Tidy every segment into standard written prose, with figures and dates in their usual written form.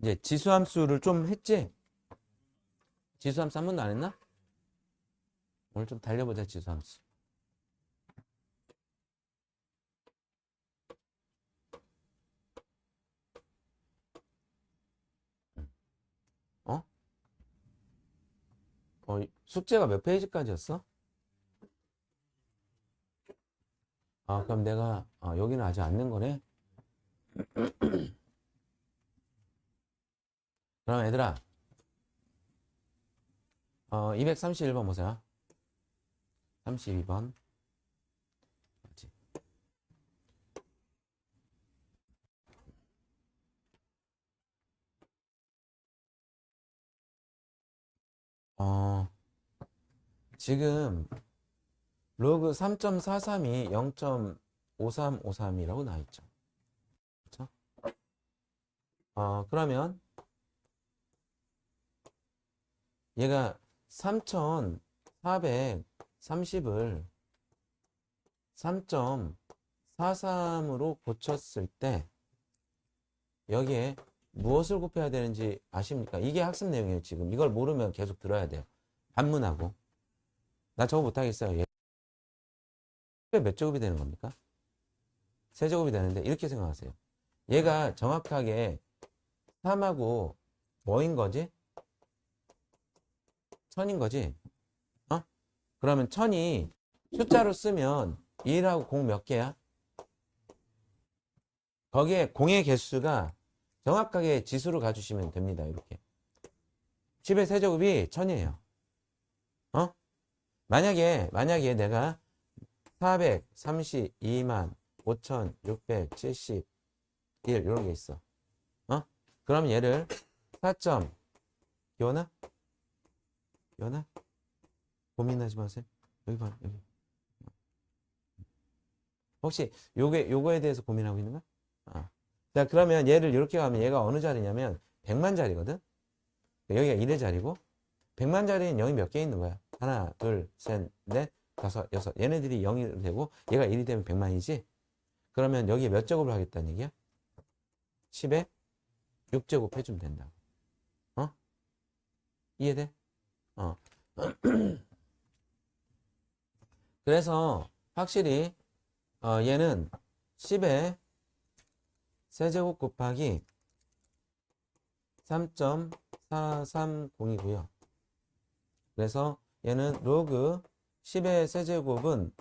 이제 지수함수를 좀 했지? 지수함수 한 번도 안 했나? 오늘 좀 달려보자, 지수함수. 어? 숙제가 몇 페이지까지였어? 아, 그럼 내가, 여기는 아직 안 낸 거네? 그럼 얘들아, 231번 보자. 32번. 지금 로그 3.43이 0.5353이라고 나와 있죠. 그렇죠? 그러면 얘가 3,430을 3.43으로 고쳤을 때 여기에 무엇을 곱해야 되는지 아십니까? 이게 학습 내용이에요, 지금. 이걸 모르면 계속 들어야 돼요. 반문하고. 나 저거 못하겠어요. 얘 몇 제곱이 되는 겁니까? 세제곱이 되는데 이렇게 생각하세요. 얘가 정확하게 3하고 뭐인 거지? 1000인 거지? 그러면 1000이 숫자로 쓰면 1하고 0 몇 개야? 거기에 0의 개수가 정확하게 지수로 가주시면 됩니다. 이렇게. 10의 세제곱이 1000이에요. 만약에 내가 432만 5671 이런 게 있어. 그럼 얘를 4점 기원아? 고민하지 마세요. 여기 봐. 여기. 혹시 요거에 대해서 고민하고 있는 거야? 자, 그러면 얘를 이렇게 가면 얘가 어느 자리냐면 100만 자리거든? 여기가 1의 자리고 100만 자리는 0이 몇 개 있는 거야? 하나, 둘, 셋, 넷, 다섯, 여섯. 얘네들이 0이 되고 얘가 1이 되면 100만이지? 그러면 여기에 몇 제곱을 하겠다는 얘기야? 10에 6제곱 해주면 된다고. 이해돼? 어. 그래서 확실히 얘는 10의 세제곱 곱하기 3.430이고요. 그래서 얘는 로그 10의 세제곱은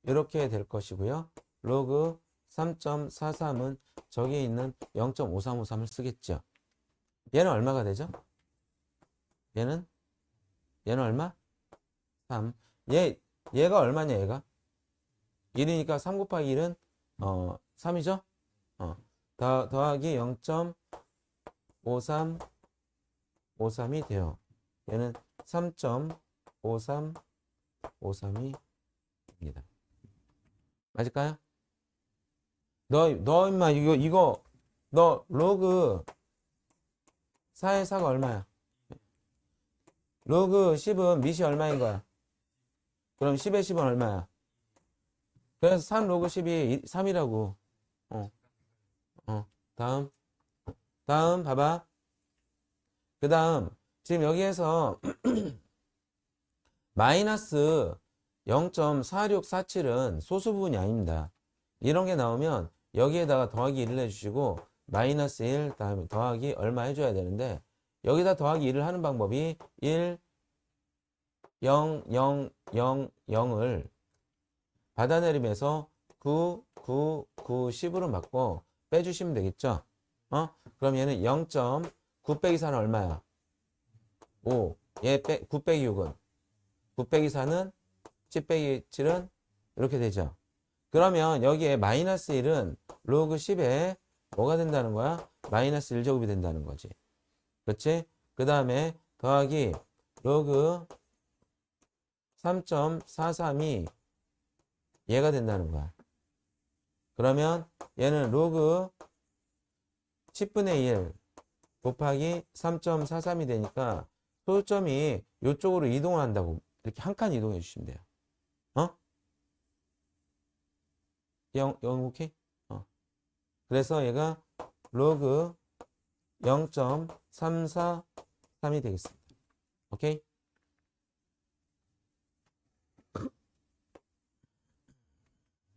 이렇게 될 것이고요. 로그 3.43은 저기 있는 0.5353을 쓰겠죠. 얘는 얼마가 되죠? 얘는 얼마? 3. 얘가 얼마냐, 얘가? 1이니까 3 곱하기 1은 3이죠? 더하기 0.5353이 돼요. 얘는 3.5353이 됩니다. 맞을까요? 너 임마 너 로그 4의 4가 얼마야? 로그 10은 밑이 얼마인 거야? 그럼 10의 10은 얼마야? 그래서 3 로그 10이 3이라고. 다음 봐봐. 그 다음 지금 여기에서 마이너스 0.4647은 소수 부분이 아닙니다. 이런 게 나오면 여기에다가 더하기 1을 해주시고 마이너스 1 다음에 더하기 얼마 해줘야 되는데 여기다 더하기 1을 하는 방법이 1 0 0 0 0을 받아내리면서 9 9 9 10으로 바꿔 빼주시면 되겠죠. 그럼 얘는 0.9 빼기 4는 얼마야? 5. 9 빼기 6은 9 빼기 4는 10 빼기 7은 이렇게 되죠. 그러면 여기에 마이너스 1은 로그 10에 뭐가 된다는 거야? 마이너스 1제곱이 된다는 거지. 그렇지? 그 다음에 더하기 로그 3.43이 얘가 된다는 거야. 그러면 얘는 로그 10분의 1 곱하기 3.43이 되니까 소점이 이쪽으로 이동을 한다고 이렇게 한 칸 이동해 주시면 돼요. 0 오케이? 그래서 얘가 로그 0.343이 되겠습니다. 오케이?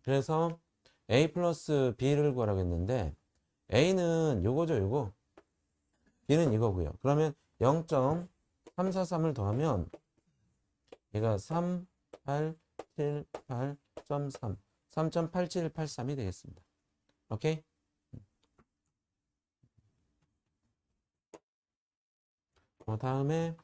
그래서 A 플러스 B를 구하라고 했는데 A는 요거죠, 요거. B는 이거고요. 그러면 0.343을 더하면 얘가 3878.3 3.8783이 되겠습니다. 오케이? 다음에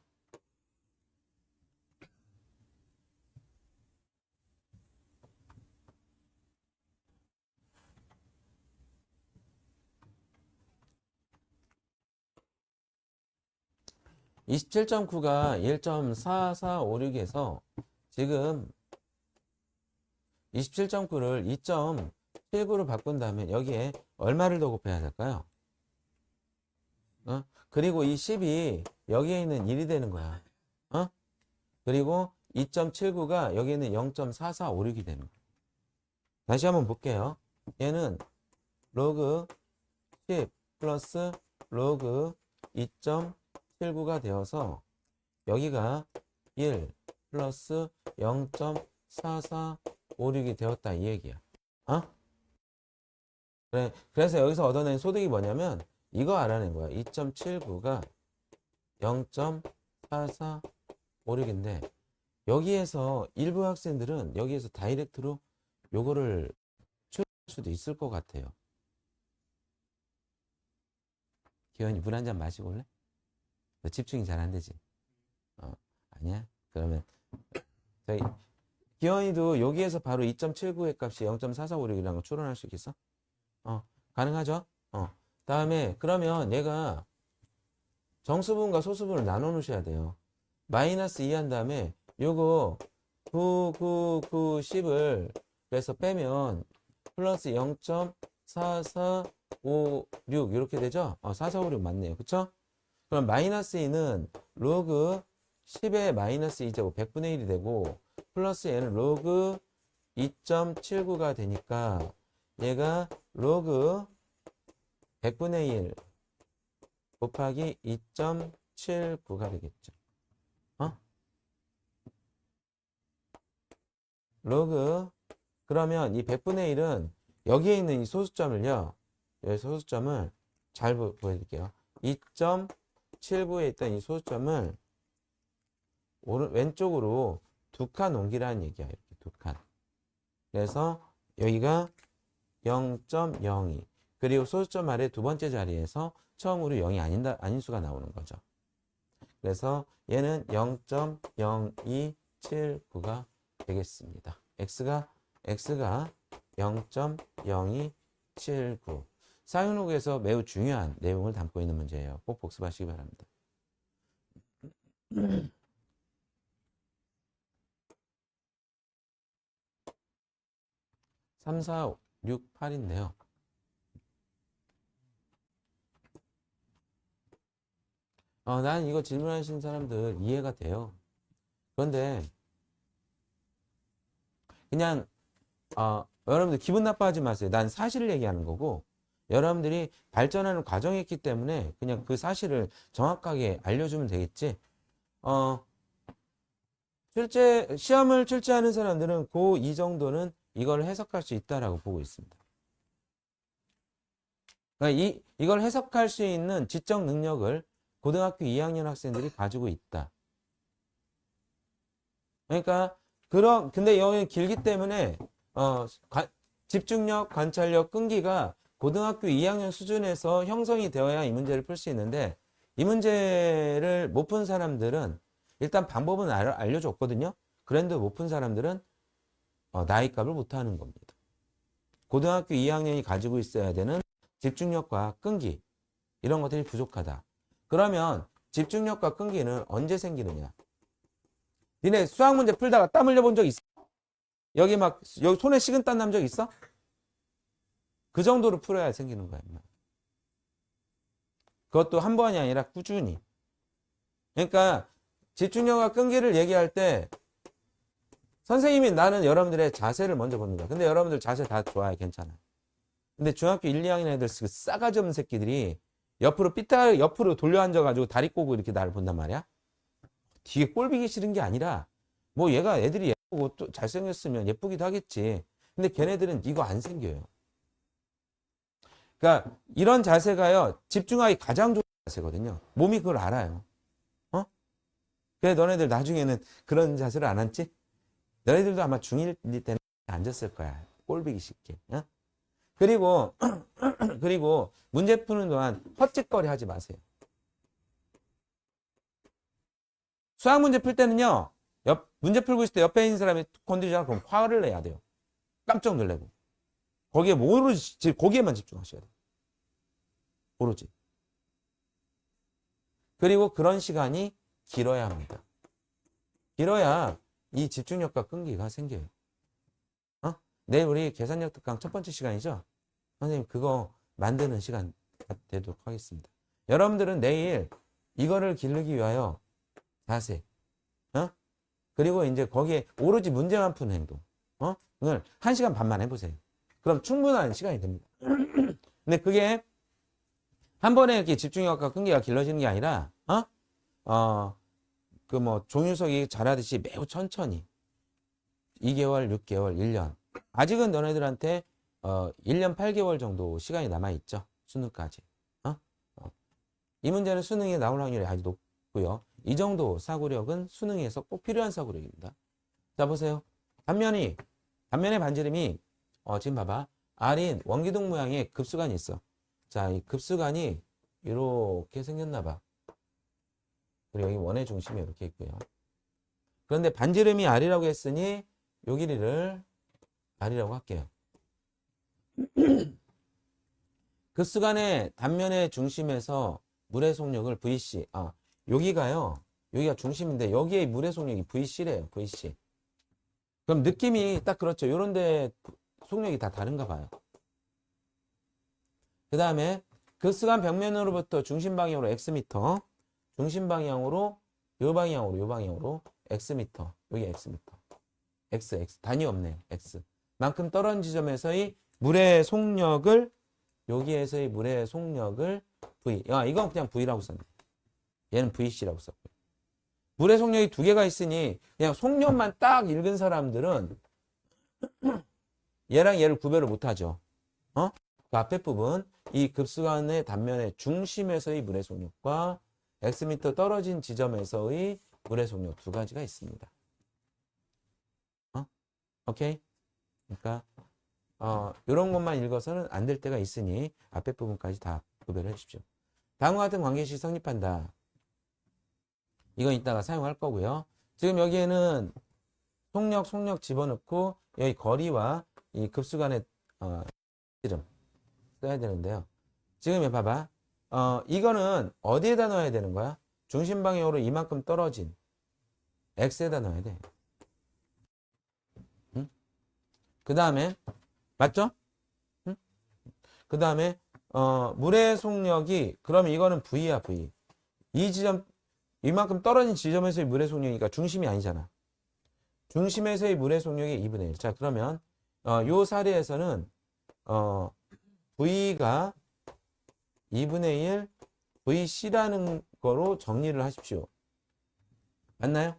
27.9가 1.4456에서 지금 27.9를 2.79로 바꾼 다음에 여기에 얼마를 더 곱해야 될까요? 그리고 이 10이 여기에 있는 1이 되는 거야. 그리고 2.79가 여기에는 0.4456이 되는 거야. 다시 한번 볼게요. 얘는 로그 10 플러스 로그 2.79가 되어서 여기가 1 플러스 0.4456이 되었다 이 얘기야. 그래, 그래서 여기서 얻어낸 소득이 뭐냐면 이거 알아낸 거야. 2.79가 0.4456인데 여기에서 일부 학생들은 여기에서 다이렉트로 요거를 추릴 수도 있을 것 같아요. 기현이 물 한 잔 마시고 올래? 너 집중이 잘 안 되지? 아니야? 그러면 저희 기현이도 여기에서 바로 2.79의 값이 0.4456이라는 거 추론할 수 있겠어? 가능하죠? 다음에 그러면 얘가 정수분과 소수분을 나눠 놓으셔야 돼요. 마이너스 2 한 다음에 요거 9, 9, 9, 10을 그래서 빼면 플러스 0.4456 이렇게 되죠? 4456 맞네요. 그쵸? 그럼 마이너스 2는 로그 10의 마이너스 2제곱 100분의 1이 되고 플러스 얘는 로그 2.79가 되니까 얘가 로그 100분의 1 곱하기 2.79가 되겠죠. 로그 그러면 이 100분의 1은 여기에 있는 이 소수점을요. 여기 소수점을 잘 보여드릴게요. 2.79에 있던 이 소수점을 왼쪽으로 두 칸 옮기라는 얘기야. 이렇게 두 칸. 그래서 여기가 0.02 그리고 소수점 아래 두 번째 자리에서 처음으로 0이 아닌 수가 나오는 거죠. 그래서 얘는 0.0279가 되겠습니다. x가 0.0279 사용록에서 매우 중요한 내용을 담고 있는 문제예요. 꼭 복습하시기 바랍니다. 3, 4, 6, 8인데요. 난 이거 질문하시는 사람들 이해가 돼요. 그런데 그냥 여러분들 기분 나빠하지 마세요. 난 사실을 얘기하는 거고 여러분들이 발전하는 과정이었기 때문에 그냥 그 사실을 정확하게 알려주면 되겠지. 시험을 출제하는 사람들은 이 정도는 이걸 해석할 수 있다라고 보고 있습니다. 그러니까 이걸 해석할 수 있는 지적 능력을 고등학교 2학년 학생들이 가지고 있다. 그러니까 근데 여기 길기 때문에 집중력, 관찰력, 끈기가 고등학교 2학년 수준에서 형성이 되어야 이 문제를 풀 수 있는데 이 문제를 못 푼 사람들은 일단 방법은 알려줬거든요. 그런데 못 푼 사람들은 나이값을 못하는 겁니다. 고등학교 2학년이 가지고 있어야 되는 집중력과 끈기 이런 것들이 부족하다. 그러면 집중력과 끈기는 언제 생기느냐? 니네 수학 문제 풀다가 땀 흘려본 적 있어? 여기 손에 식은땀 난 적 있어? 그 정도로 풀어야 생기는 거야. 그것도 한 번이 아니라 꾸준히. 그러니까 집중력과 끈기를 얘기할 때 선생님이 나는 여러분들의 자세를 먼저 봅니다. 근데 여러분들 자세 다 좋아요. 괜찮아요. 근데 중학교 1, 2학년 애들 그 싸가지 없는 새끼들이 옆으로 삐딱 옆으로 돌려 앉아가지고 다리 꼬고 이렇게 나를 본단 말이야. 뒤에 꼴보기 싫은 게 아니라 뭐 얘가 애들이 예쁘고 또 잘생겼으면 예쁘기도 하겠지. 근데 걔네들은 이거 안 생겨요. 그러니까 이런 자세가요. 집중하기 가장 좋은 자세거든요. 몸이 그걸 알아요. 어? 그래 너네들 나중에는 그런 자세를 안 앉지? 너희들도 아마 중1 때는 앉았을 거야. 꼴보기 쉽게. 어? 그리고 그리고 문제 푸는 동안 헛짓거리 하지 마세요. 수학 문제 풀 때는요. 문제 풀고 있을 때 옆에 있는 사람이 건드리잖아. 그럼 화를 내야 돼요. 깜짝 놀래고. 거기에만 집중하셔야 돼요. 오로지. 그리고 그런 시간이 길어야 합니다. 길어야 이 집중력과 끈기가 생겨요. 내일 우리 계산력 특강 첫 번째 시간이죠? 선생님 그거 만드는 시간 되도록 하겠습니다. 여러분들은 내일 이거를 기르기 위하여 자세, 그리고 이제 거기에 오로지 문제만 푸는 행동, 을 1시간 반만 해보세요. 그럼 충분한 시간이 됩니다. 근데 그게 한 번에 이렇게 집중력과 끈기가 길러지는 게 아니라, 그 뭐 종유석이 잘하듯이 매우 천천히 2개월, 6개월, 1년. 아직은 너네들한테 1년 8개월 정도 시간이 남아있죠. 수능까지. 이 문제는 수능에 나올 확률이 아주 높고요. 이 정도 사고력은 수능에서 꼭 필요한 사고력입니다. 자 보세요. 단면의 반지름이 지금 봐봐. R인 원기둥 모양의 급수관이 있어. 자, 이 급수관이 이렇게 생겼나 봐. 그리고 여기 원의 중심이 이렇게 있고요. 그런데 반지름이 R이라고 했으니 요 길이를 R이라고 할게요. 급수관의 단면의 중심에서 물의 속력을 VC. 여기가 중심인데 여기에 물의 속력이 VC래요. VC. 그럼 느낌이 딱 그렇죠. 요런데 속력이 다 다른가 봐요. 그 다음에 급수관 벽면으로부터 중심 방향으로 X미터, 중심 방향으로 요 방향으로 X미터, 여기 X미터. X 단위 없네요. X 만큼 떨어진 지점에서의 물의 속력을 여기에서의 물의 속력을 V. 이건 그냥 V라고 썼네. 얘는 VC라고 썼고요. 물의 속력이 두 개가 있으니 그냥 속력만 딱 읽은 사람들은 얘랑 얘를 구별을 못하죠. 그 앞에 부분 이 급수관의 단면의 중심에서의 물의 속력과 X미터 떨어진 지점에서의 물의 속력 두 가지가 있습니다. 오케이? 그러니까 이런 것만 읽어서는 안 될 때가 있으니 앞에 부분까지 다 구별해 주십시오. 다음과 같은 관계식 성립한다. 이건 이따가 사용할 거고요. 지금 여기에는 속력 집어넣고 여기 거리와 이 급수간의 지름 써야 되는데요. 지금 봐봐. 이거는 어디에다 넣어야 되는 거야? 중심 방향으로 이만큼 떨어진 X에다 넣어야 돼. 응? 그 다음에 맞죠? 응? 그 다음에 물의 속력이 그럼 이거는 V야 V. 이 지점 이만큼 떨어진 지점에서의 물의 속력이니까 중심이 아니잖아. 중심에서의 물의 속력이 2분의 1. 자 그러면 요 사례에서는 V가 2분의 1 VC라는 거로 정리를 하십시오. 맞나요?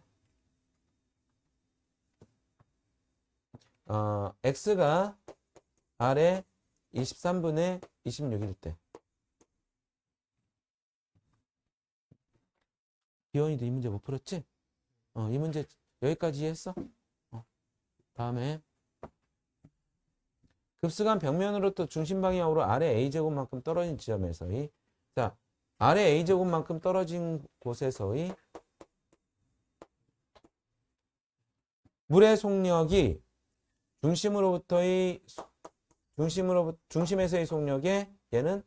X가 R의 23분의 26일 때. 기원이도 이 문제 못 풀었지? 이 문제 여기까지 이해했어? 다음에 급수관 벽면으로부터 중심 방향으로 아래 A제곱만큼 떨어진 지점에서의 자 아래 A제곱만큼 떨어진 곳에서의 물의 속력이 중심에서의 속력에 얘는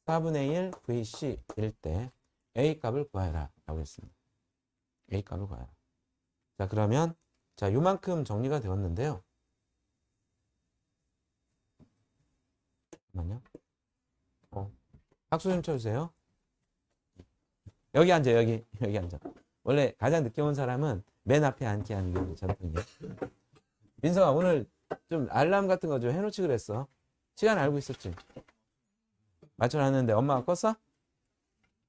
4분의 1 VC일 때 A 값을 구하라 라고 했습니다. A 값을 구하라. 자 그러면 자 요만큼 정리가 되었는데요. 잠깐만요. 박수 좀 쳐주세요. 여기 앉아 여기 앉아. 원래 가장 늦게 온 사람은 맨 앞에 앉게 하는 게 전통이에요. 민성아 오늘 좀 알람 같은 거 좀 해놓지 그랬어. 시간 알고 있었지? 맞춰놨는데 엄마가 껐어?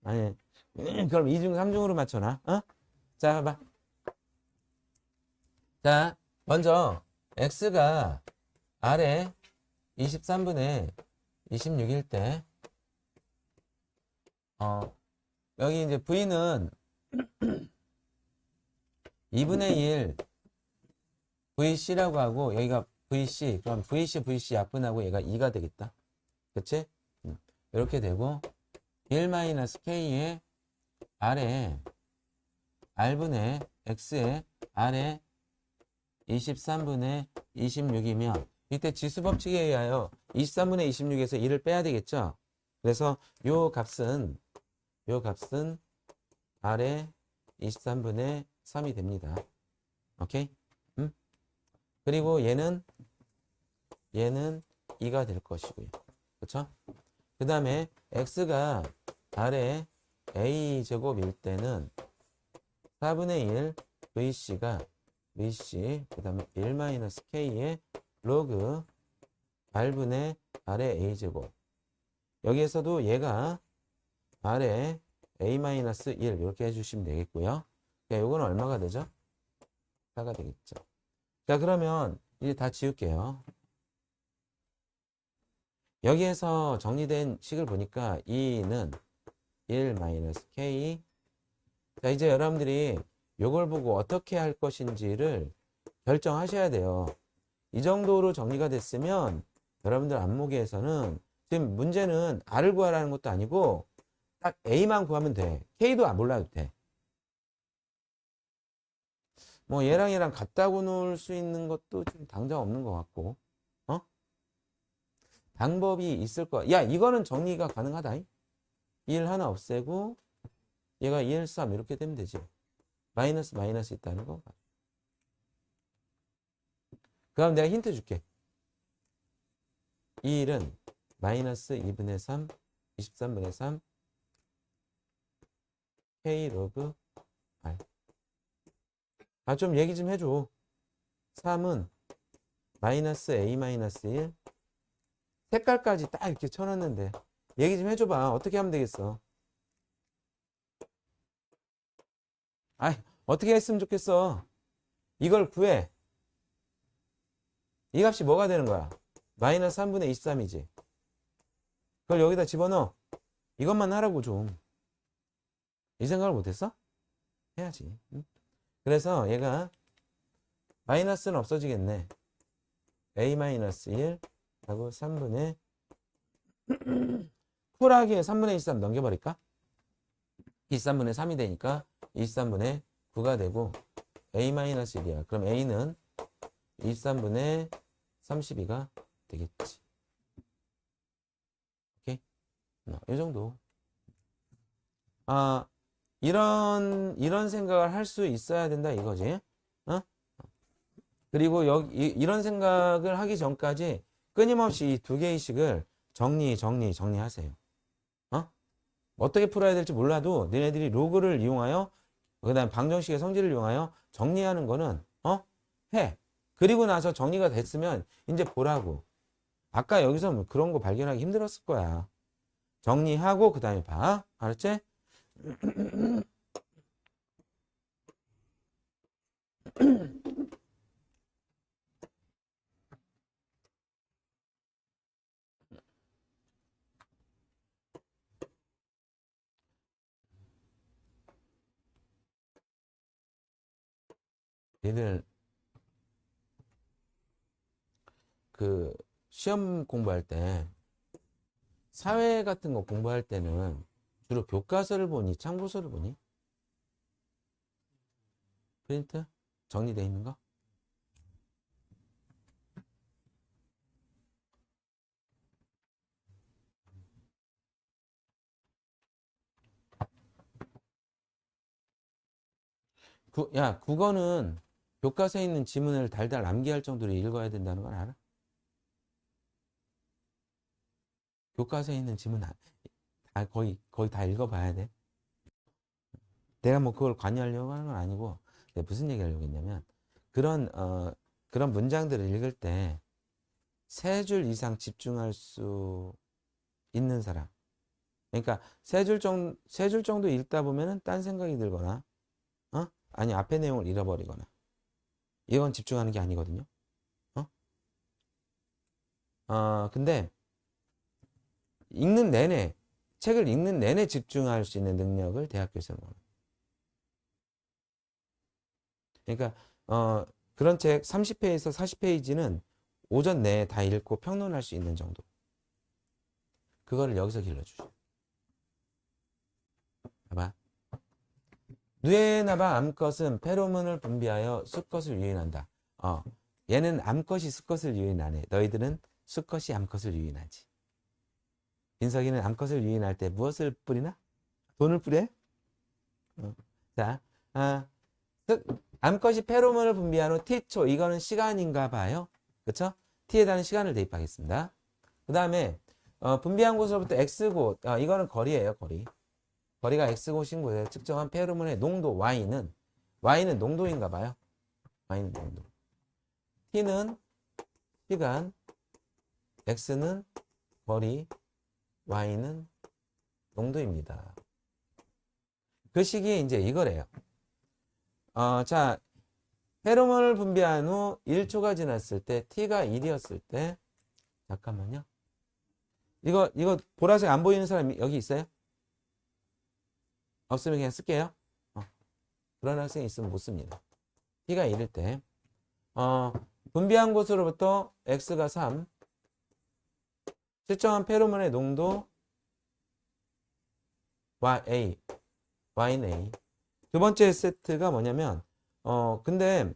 아니. 그럼 2중, 3중으로 맞춰놔. 어? 자, 봐봐. 자, 먼저 x가 아래 23분의 26일 때, 여기 이제 v는 2분의 1 vc라고 하고, 여기가 vc, 그럼 vc 약분하고 얘가 2가 되겠다. 그치? 이렇게 되고, 1-k의 아래 r분의 x의 아래 23분의 26이면 이때 지수법칙에 의하여 23분의 26에서 1을 빼야 되겠죠. 그래서 요 값은 아래 23분의 3이 됩니다. 오케이? 그리고 얘는 2가 될 것이고요. 그쵸? 그 다음에 x가 아래 a제곱일 때는 4분의 1 vc가 vc 그 다음에 1-k의 로그 r분의 아래 a제곱, 여기에서도 얘가 아래 a-1 이렇게 해주시면 되겠고요. 요거는 얼마가 되죠? 4가 되겠죠. 자, 그러면 이제 다 지울게요. 여기에서 정리된 식을 보니까 2는 1-k. 자, 이제 여러분들이 요걸 보고 어떻게 할 것인지를 결정하셔야 돼요. 이 정도로 정리가 됐으면 여러분들 안목에서는 지금 문제는 R을 구하라는 것도 아니고 딱 A만 구하면 돼. K도 몰라도 돼. 뭐 얘랑 같다고 놓을 수 있는 것도 지금 당장 없는 것 같고, 방법이 있을 거야. 야, 이거는 정리가 가능하다. 1 하나 없애고 얘가 1, 3 이렇게 되면 되지. 마이너스 있다는 거. 그럼 내가 힌트 줄게. 1은 마이너스 2분의 3, 23분의 3, K 로그 R. 좀 얘기 좀 해줘. 3은 마이너스 A-1. 색깔까지 딱 이렇게 쳐놨는데. 얘기 좀 해줘봐. 어떻게 하면 되겠어? 어떻게 했으면 좋겠어? 이걸 구해. 이 값이 뭐가 되는 거야? 마이너스 3분의 23이지. 그걸 여기다 집어넣어. 이것만 하라고 좀. 이 생각을 못했어? 해야지. 응? 그래서 얘가 마이너스는 없어지겠네. a-1 하고 3분의 쿨하게 3분의 23 넘겨버릴까? 23분의 3이 되니까 23분의 9가 되고 a-1이야. 그럼 a는 23분의 32가 되겠지. 오케이? 이 정도. 이런 생각을 할 수 있어야 된다 이거지. 그리고 이런 생각을 하기 전까지 끊임없이 이 두 개의 식을 정리하세요. 어떻게 풀어야 될지 몰라도 너네들이 로그를 이용하여 그다음 방정식의 성질을 이용하여 정리하는 거는 해. 그리고 나서 정리가 됐으면 이제 보라고. 아까 여기서 뭐 그런 거 발견하기 힘들었을 거야. 정리하고 그다음에 봐. 알았지? 얘들 그 시험 공부할 때 사회 같은 거 공부할 때는 주로 교과서를 보니 참고서를 보니? 프린트? 정리되어 있는 거? 야, 국어는 교과서에 있는 지문을 달달 암기할 정도로 읽어야 된다는 걸 알아? 교과서에 있는 지문 거의 다 읽어봐야 돼. 내가 뭐 그걸 관여하려고 하는 건 아니고, 내가 무슨 얘기 하려고 했냐면, 그런 문장들을 읽을 때, 3줄 이상 집중할 수 있는 사람. 그러니까 세 줄 정도 읽다 보면은 딴 생각이 들거나, 아니, 앞에 내용을 잃어버리거나. 이건 집중하는 게 아니거든요. 어? 근데 책을 읽는 내내 집중할 수 있는 능력을 대학교에서는 원해요. 그러니까, 그런 책 30페이지에서 40페이지는 오전 내에 다 읽고 평론할 수 있는 정도. 그거를 여기서 길러주죠. 봐봐. 뇌나바 암컷은 페로몬을 분비하여 수컷을 유인한다. 얘는 암컷이 수컷을 유인하네. 너희들은 수컷이 암컷을 유인하지. 민석이는 암컷을 유인할 때 무엇을 뿌리나? 돈을 뿌려? 자, 암컷이 페로몬을 분비한 후 T초, 이거는 시간인가 봐요. 그쵸? T에 달하는 시간을 대입하겠습니다. 그 다음에 분비한 곳으로부터 X곳, 이거는 거리예요, 거리. 거리가 X곳인 곳에 측정한 페로몬의 농도 Y는 농도인가 봐요. Y는 농도. T는 시간, X는 거리, Y는 농도입니다. 그 시기에 이제 이거래요. 자, 페로몬을 분비한 후 1초가 지났을 때, T가 1이었을 때, 잠깐만요. 이거 보라색 안 보이는 사람이 여기 있어요? 없으면 그냥 쓸게요. 그런 학생이 있으면 못 씁니다. T가 1일 때, 분비한 곳으로부터 X가 3, 측정한 페로몬의 농도 Y는 A. 두 번째 세트가 뭐냐면, 근데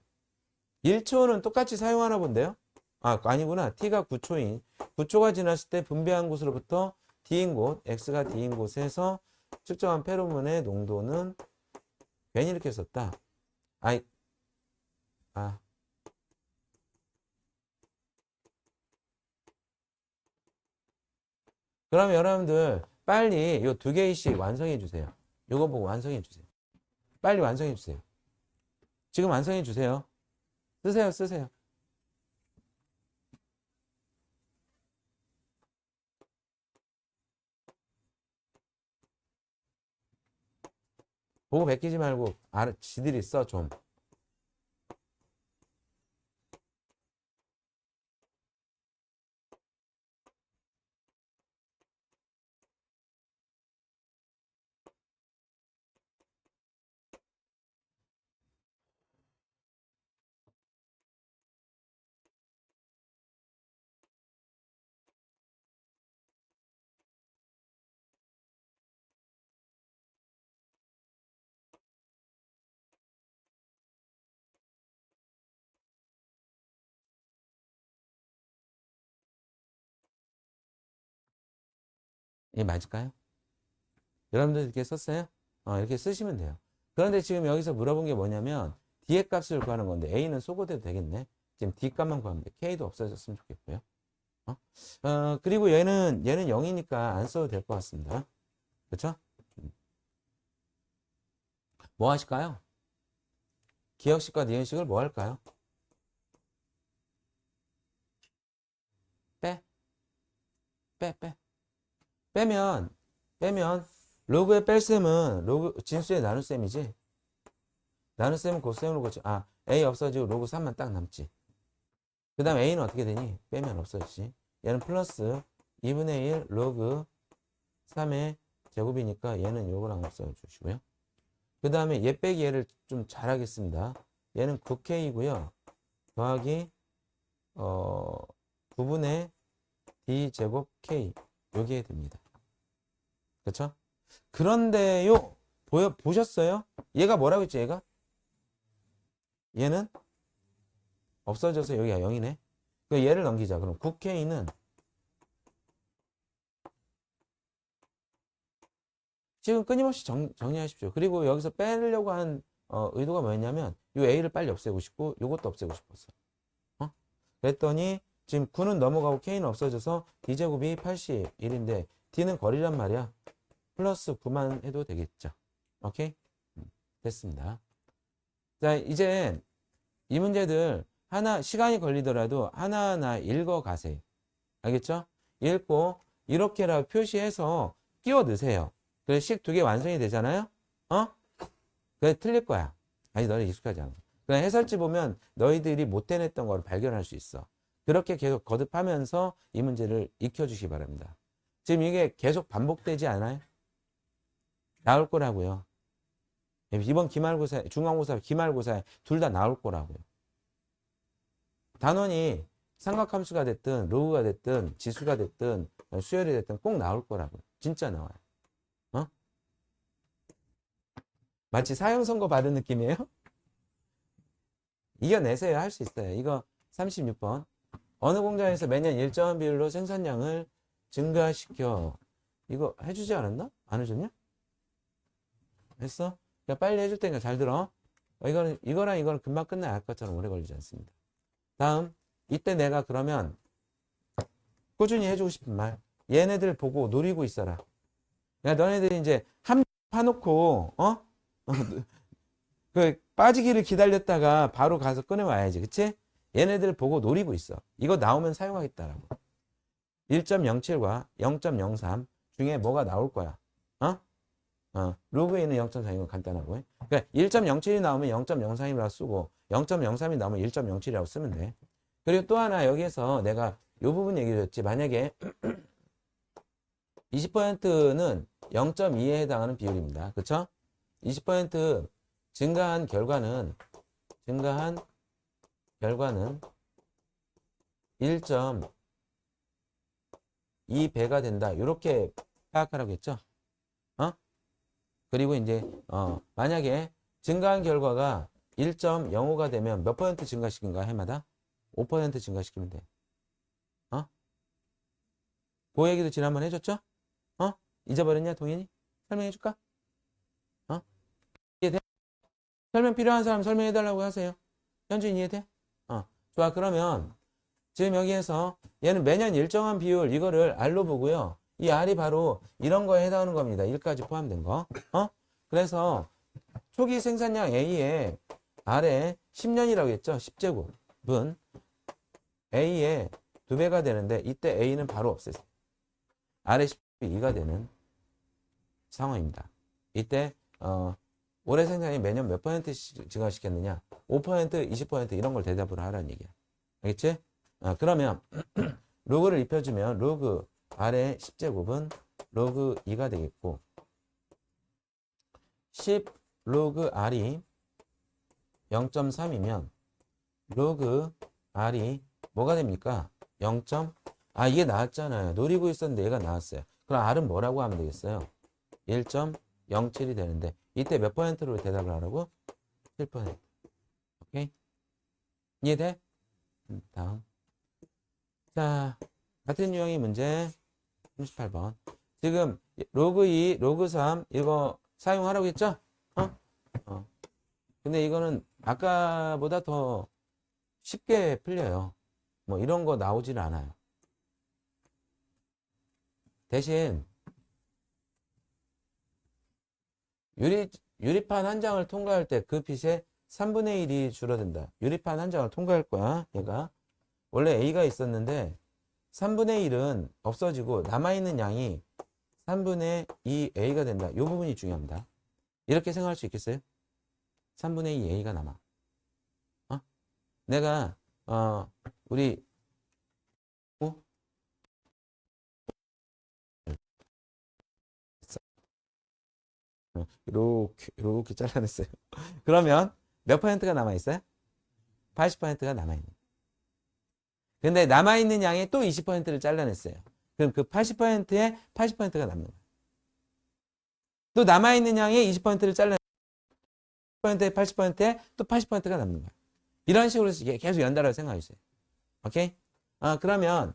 1초는 똑같이 사용하나 본데요? 아니구나. T가 9초인. 9초가 지났을 때 분비한 곳으로부터 D인 곳, X가 D인 곳에서 측정한 페로몬의 농도는 괜히 이렇게 썼다. 그럼 여러분들 빨리 요 두 개씩 완성해 주세요. 요거 보고 완성해 주세요. 빨리 완성해 주세요. 지금 완성해 주세요. 쓰세요. 보고 베끼지 말고 지들이 써 좀. 이게 맞을까요? 여러분들 이렇게 썼어요? 이렇게 쓰시면 돼요. 그런데 지금 여기서 물어본 게 뭐냐면 D의 값을 구하는 건데 A는 소거돼도 되겠네. 지금 D 값만 구하면 돼. K도 없어졌으면 좋겠고요. 그리고 얘는 0이니까 안 써도 될 것 같습니다. 그렇죠? 뭐 하실까요? 기억식과 니은식을 뭐 할까요? 빼면 로그의 뺄셈은 로그 진수의 나눗셈이지. 나눗셈은 곱셈으로 고쳐. A 없어지고 로그 3만 딱 남지. 그 다음 A는 어떻게 되니? 빼면 없어지지. 얘는 플러스 2분의 1 로그 3의 제곱이니까 얘는 요거랑 없어주시고요. 그 다음에 얘 빼기 얘를 좀 잘하겠습니다. 얘는 9K고요. 더하기 9분의 D 제곱 K 요게 됩니다. 그렇죠? 그런데요. 보셨어요? 얘가 뭐라고 했지? 얘는 없어져서 여기가 0이네. 얘를 넘기자. 그럼 9K는 지금 끊임없이 정리하십시오. 그리고 여기서 빼려고 한 의도가 뭐였냐면 이 A를 빨리 없애고 싶고 이것도 없애고 싶었어. 그랬더니 지금 9는 넘어가고 K는 없어져서 D제곱이 81인데 D는 거리란 말이야. 플러스 9만 해도 되겠죠. 오케이? 됐습니다. 자, 이제 이 문제들 시간이 걸리더라도 하나하나 읽어 가세요. 알겠죠? 읽고 이렇게라도 표시해서 끼워 넣으세요. 그래서 식 두 개 완성이 되잖아요. 그래 틀릴 거야. 아니 너네 익숙하지 않아. 그냥 해설지 보면 너희들이 못 해냈던 걸 발견할 수 있어. 그렇게 계속 거듭하면서 이 문제를 익혀주시기 바랍니다. 지금 이게 계속 반복되지 않아요? 나올 거라고요. 이번 기말고사, 중간고사, 기말고사에 둘 다 나올 거라고요. 단원이 삼각함수가 됐든 로그가 됐든 지수가 됐든 수열이 됐든 꼭 나올 거라고요. 진짜 나와요. 마치 사형선고 받은 느낌이에요? 이겨내세요. 할 수 있어요. 이거 36번. 어느 공장에서 매년 일정한 비율로 생산량을 증가시켜. 이거 해주지 않았나? 안 해줬냐? 했어? 그러니까 빨리 해줄 테니까 잘 들어. 이거랑 이거는 금방 끝나야 할 것처럼 오래 걸리지 않습니다. 다음, 이때 내가 그러면 꾸준히 해주고 싶은 말. 얘네들 보고 노리고 있어라. 그러니까 너네들이 이제 한 파놓고, 그 빠지기를 기다렸다가 바로 가서 꺼내와야지. 그치? 얘네들 보고 노리고 있어. 이거 나오면 사용하겠다라고. 1.07과 0.03 중에 뭐가 나올 거야? 로그에 있는 0.4 이건 간단하고. 그러니까 1.07이 나오면 0.03이라고 쓰고 0.03이 나오면 1.07이라고 쓰면 돼. 그리고 또 하나 여기에서 내가 이 부분 얘기해줬지. 만약에 20%는 0.2에 해당하는 비율입니다. 그쵸? 20% 증가한 결과는 1.2배가 된다. 이렇게 파악하라고 했죠. 그리고 이제 만약에 증가한 결과가 1.05가 되면 몇 퍼센트 증가시킨가 해마다 5% 증가시키면 돼. 그 얘기도 지난번 해줬죠? 잊어버렸냐 동현이? 설명해 줄까? 이해돼? 설명 필요한 사람 설명해 달라고 하세요. 현주인 이해돼? 좋아. 그러면 지금 여기에서 얘는 매년 일정한 비율 이거를 R로 보고요. 이 R이 바로 이런 거에 해당하는 겁니다. 1까지 포함된 거. 그래서 초기 생산량 A에 R에 10년이라고 했죠. 10제곱은 A의 2배가 되는데 이때 A는 바로 없애세요. R의 12가 되는 상황입니다. 이때 올해 생산이 매년 몇 퍼센트 증가시켰느냐? 5%, 20% 이런 걸 대답을 하라는 얘기야. 알겠지? 그러면 로그를 입혀주면 로그 R의 10제곱은 로그 2가 되겠고 10 로그 R이 0.3이면 로그 R이 뭐가 됩니까? 0. 이게 나왔잖아요. 노리고 있었는데 얘가 나왔어요. 그럼 R은 뭐라고 하면 되겠어요? 1.07이 되는데 이때 몇 퍼센트로 대답을 하라고? 7%. 오케이? 이해돼? 다음. 자, 같은 유형의 문제 38번. 지금 로그 2, 로그 3 이거 사용하라고 했죠? 근데 이거는 아까보다 더 쉽게 풀려요. 뭐 이런 거 나오질 않아요. 대신 유리판 한 장을 통과할 때 그 빛의 3분의 1이 줄어든다. 유리판 한 장을 통과할 거야. 얘가 원래 A가 있었는데 3분의 1은 없어지고 남아있는 양이 3분의 2A가 된다. 이 부분이 중요합니다. 이렇게 생각할 수 있겠어요? 3분의 2 A가 남아. 내가 우리 이렇게 잘라냈어요. 그러면 몇 퍼센트가 남아있어요? 80%가 남아있는. 근데 남아있는 양의 또 20%를 잘라냈어요. 그럼 그 80%에 80%가 남는 거예요. 또 남아있는 양의 20%를 잘라냈어요. 80%에 80%에 또 80%가 남는 거예요. 이런 식으로 계속 연달아 생각해 주세요. 오케이? 그러면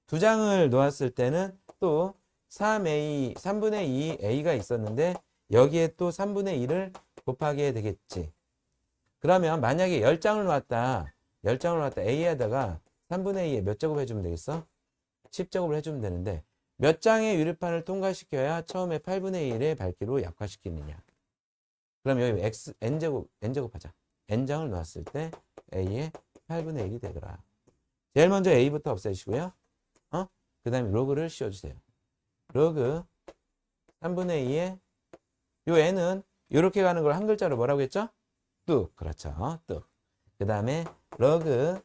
두 장을 놓았을 때는 또 3분의 2 A가 있었는데 여기에 또 3분의 2를 곱하게 되겠지. 그러면 만약에 10장을 놓았다. A에다가 3분의 2에 몇 제곱 해주면 되겠어? 10제곱을 해주면 되는데 몇 장의 유리판을 통과시켜야 처음에 8분의 1의 밝기로 약화시키느냐. 그럼 여기 n제곱 하자. n장을 놓았을 때 A의 8분의 1이 되더라. 제일 먼저 A부터 없애주시고요. 그 다음에 로그를 씌워주세요. 로그 3분의 2에 요 n은 이렇게 가는 걸 한 글자로 뭐라고 했죠? 뚝. 그렇죠. 뚝. 그 다음에 로그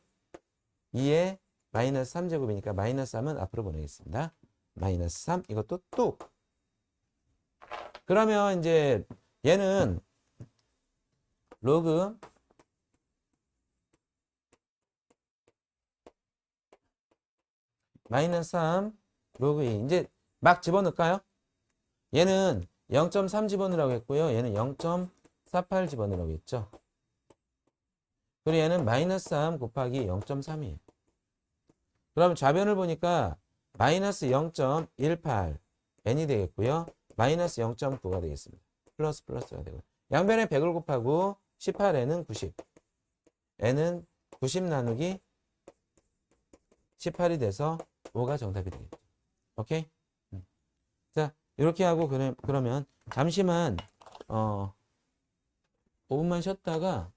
2에 마이너스 3제곱이니까 마이너스 3은 앞으로 보내겠습니다. 마이너스 3 이것도 뚝. 그러면 이제 얘는 로그 마이너스 3 로그 2 이제 막 집어넣을까요? 얘는 0.3 집어넣으라고 했고요. 얘는 0.48 집어넣으라고 했죠. 그리고 얘는 마이너스 3 곱하기 0.3이에요. 그럼 좌변을 보니까 마이너스 0.18 n이 되겠고요. 마이너스 0.9가 되겠습니다. 플러스 플러스가 되고 양변에 100을 곱하고 18n은 90 n은 90 나누기 18이 돼서 5가 정답이 되겠죠. 오케이? 자 이렇게 하고 그러면 잠시만 5분만 쉬었다가